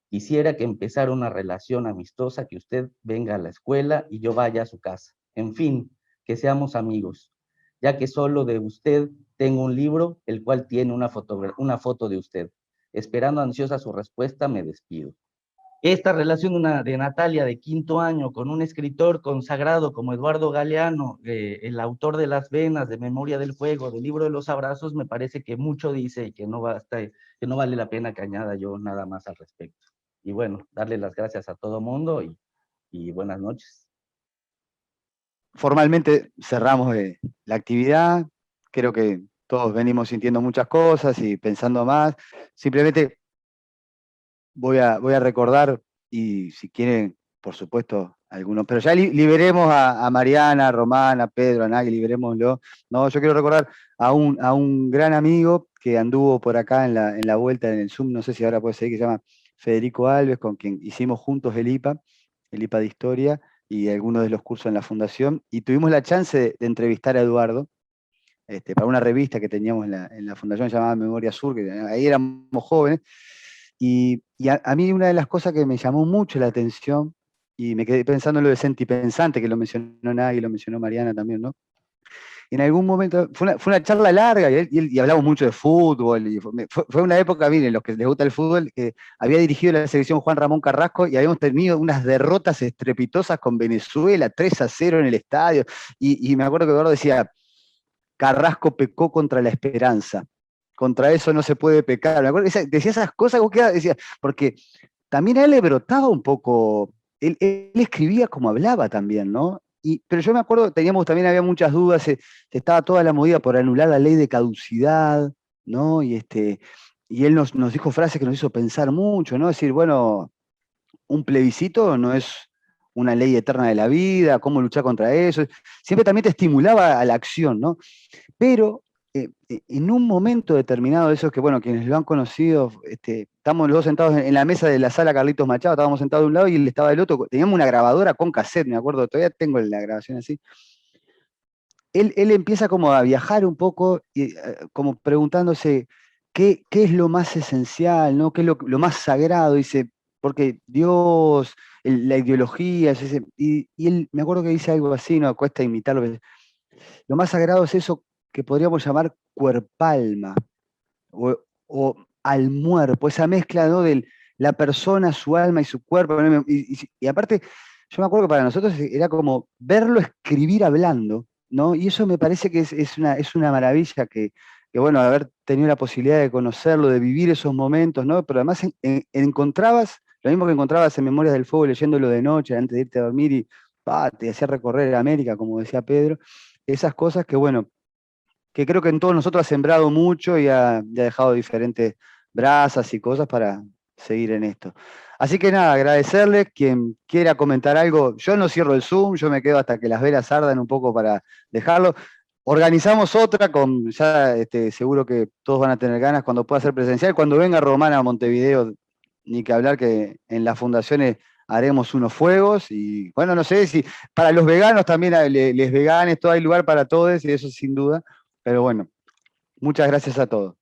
Quisiera que empezara una relación amistosa, que usted venga a la escuela y yo vaya a su casa. En fin, que seamos amigos, ya que solo de usted tengo un libro, el cual tiene una foto de usted. Esperando ansiosa su respuesta, me despido. Esta relación de Natalia de 5º año con un escritor consagrado como Eduardo Galeano, el autor de Las Venas, de Memoria del Fuego, del Libro de los Abrazos, me parece que mucho dice y que no vale la pena que añada yo nada más al respecto. Y bueno, darle las gracias a todo mundo y buenas noches. Formalmente cerramos la actividad. Creo que todos venimos sintiendo muchas cosas y pensando más. Simplemente voy a recordar, y si quieren, por supuesto, algunos, pero ya liberemos a Mariana, a Román, a Pedro, a Nagui, liberémoslo. No, yo quiero recordar a un gran amigo que anduvo por acá en la vuelta en el Zoom, no sé si ahora puede ser, que se llama Federico Alves, con quien hicimos juntos el IPA de Historia, y algunos de los cursos en la Fundación, y tuvimos la chance de entrevistar a Eduardo, para una revista que teníamos en la Fundación llamada Memoria Sur, que ahí éramos jóvenes, y a mí una de las cosas que me llamó mucho la atención, y me quedé pensando en lo de Sentipensante, que lo mencionó Nagui, lo mencionó Mariana también, ¿no? En algún momento, fue una charla larga, y hablamos mucho de fútbol, y fue una época, miren, los que les gusta el fútbol, que había dirigido la selección Juan Ramón Carrasco, y habíamos tenido unas derrotas estrepitosas con Venezuela, 3-0 en el estadio, y me acuerdo que Eduardo decía, Carrasco pecó contra la esperanza, contra eso no se puede pecar. Me acuerdo que decía esas cosas, decía, porque también a él le brotaba un poco, él escribía como hablaba también, ¿no? Pero yo me acuerdo, también había muchas dudas, estaba toda la movida por anular la ley de caducidad, ¿no? Y él nos dijo frases que nos hizo pensar mucho, ¿no? Es decir, bueno, un plebiscito no es una ley eterna de la vida, cómo luchar contra eso. Siempre también te estimulaba a la acción, ¿no? Pero en un momento determinado, de esos que, bueno, quienes lo han conocido, estamos los dos sentados en la mesa de la sala Carlitos Machado, estábamos sentados de un lado y él estaba del otro, teníamos una grabadora con cassette, me acuerdo, todavía tengo la grabación así. Él empieza como a viajar un poco, como preguntándose qué es lo más esencial, ¿no? ¿Qué es lo más sagrado? Dice, porque Dios, la ideología, y él, me acuerdo que dice algo así, no cuesta imitarlo, lo más sagrado es eso que podríamos llamar cuerpalma, o almuerpo, esa mezcla, ¿no? De la persona, su alma y su cuerpo, y aparte, yo me acuerdo que para nosotros era como verlo escribir hablando, ¿no? Y eso me parece que es una maravilla que, bueno, haber tenido la posibilidad de conocerlo, de vivir esos momentos, ¿no? Pero además encontrabas, lo mismo que encontrabas en Memorias del Fuego, leyéndolo de noche, antes de irte a dormir, y te hacía recorrer América, como decía Pedro, esas cosas que, bueno, que creo que en todos nosotros ha sembrado mucho y ha dejado diferentes brasas y cosas para seguir en esto. Así que nada, agradecerles. Quien quiera comentar algo, yo no cierro el Zoom, yo me quedo hasta que las velas ardan un poco para dejarlo. Organizamos otra, ya seguro que todos van a tener ganas cuando pueda ser presencial. Cuando venga Román a Montevideo, ni que hablar, que en las fundaciones haremos unos fuegos, y bueno, no sé si para los veganos también, les veganes, todo hay lugar para todos, y eso sin duda. Pero bueno, muchas gracias a todos.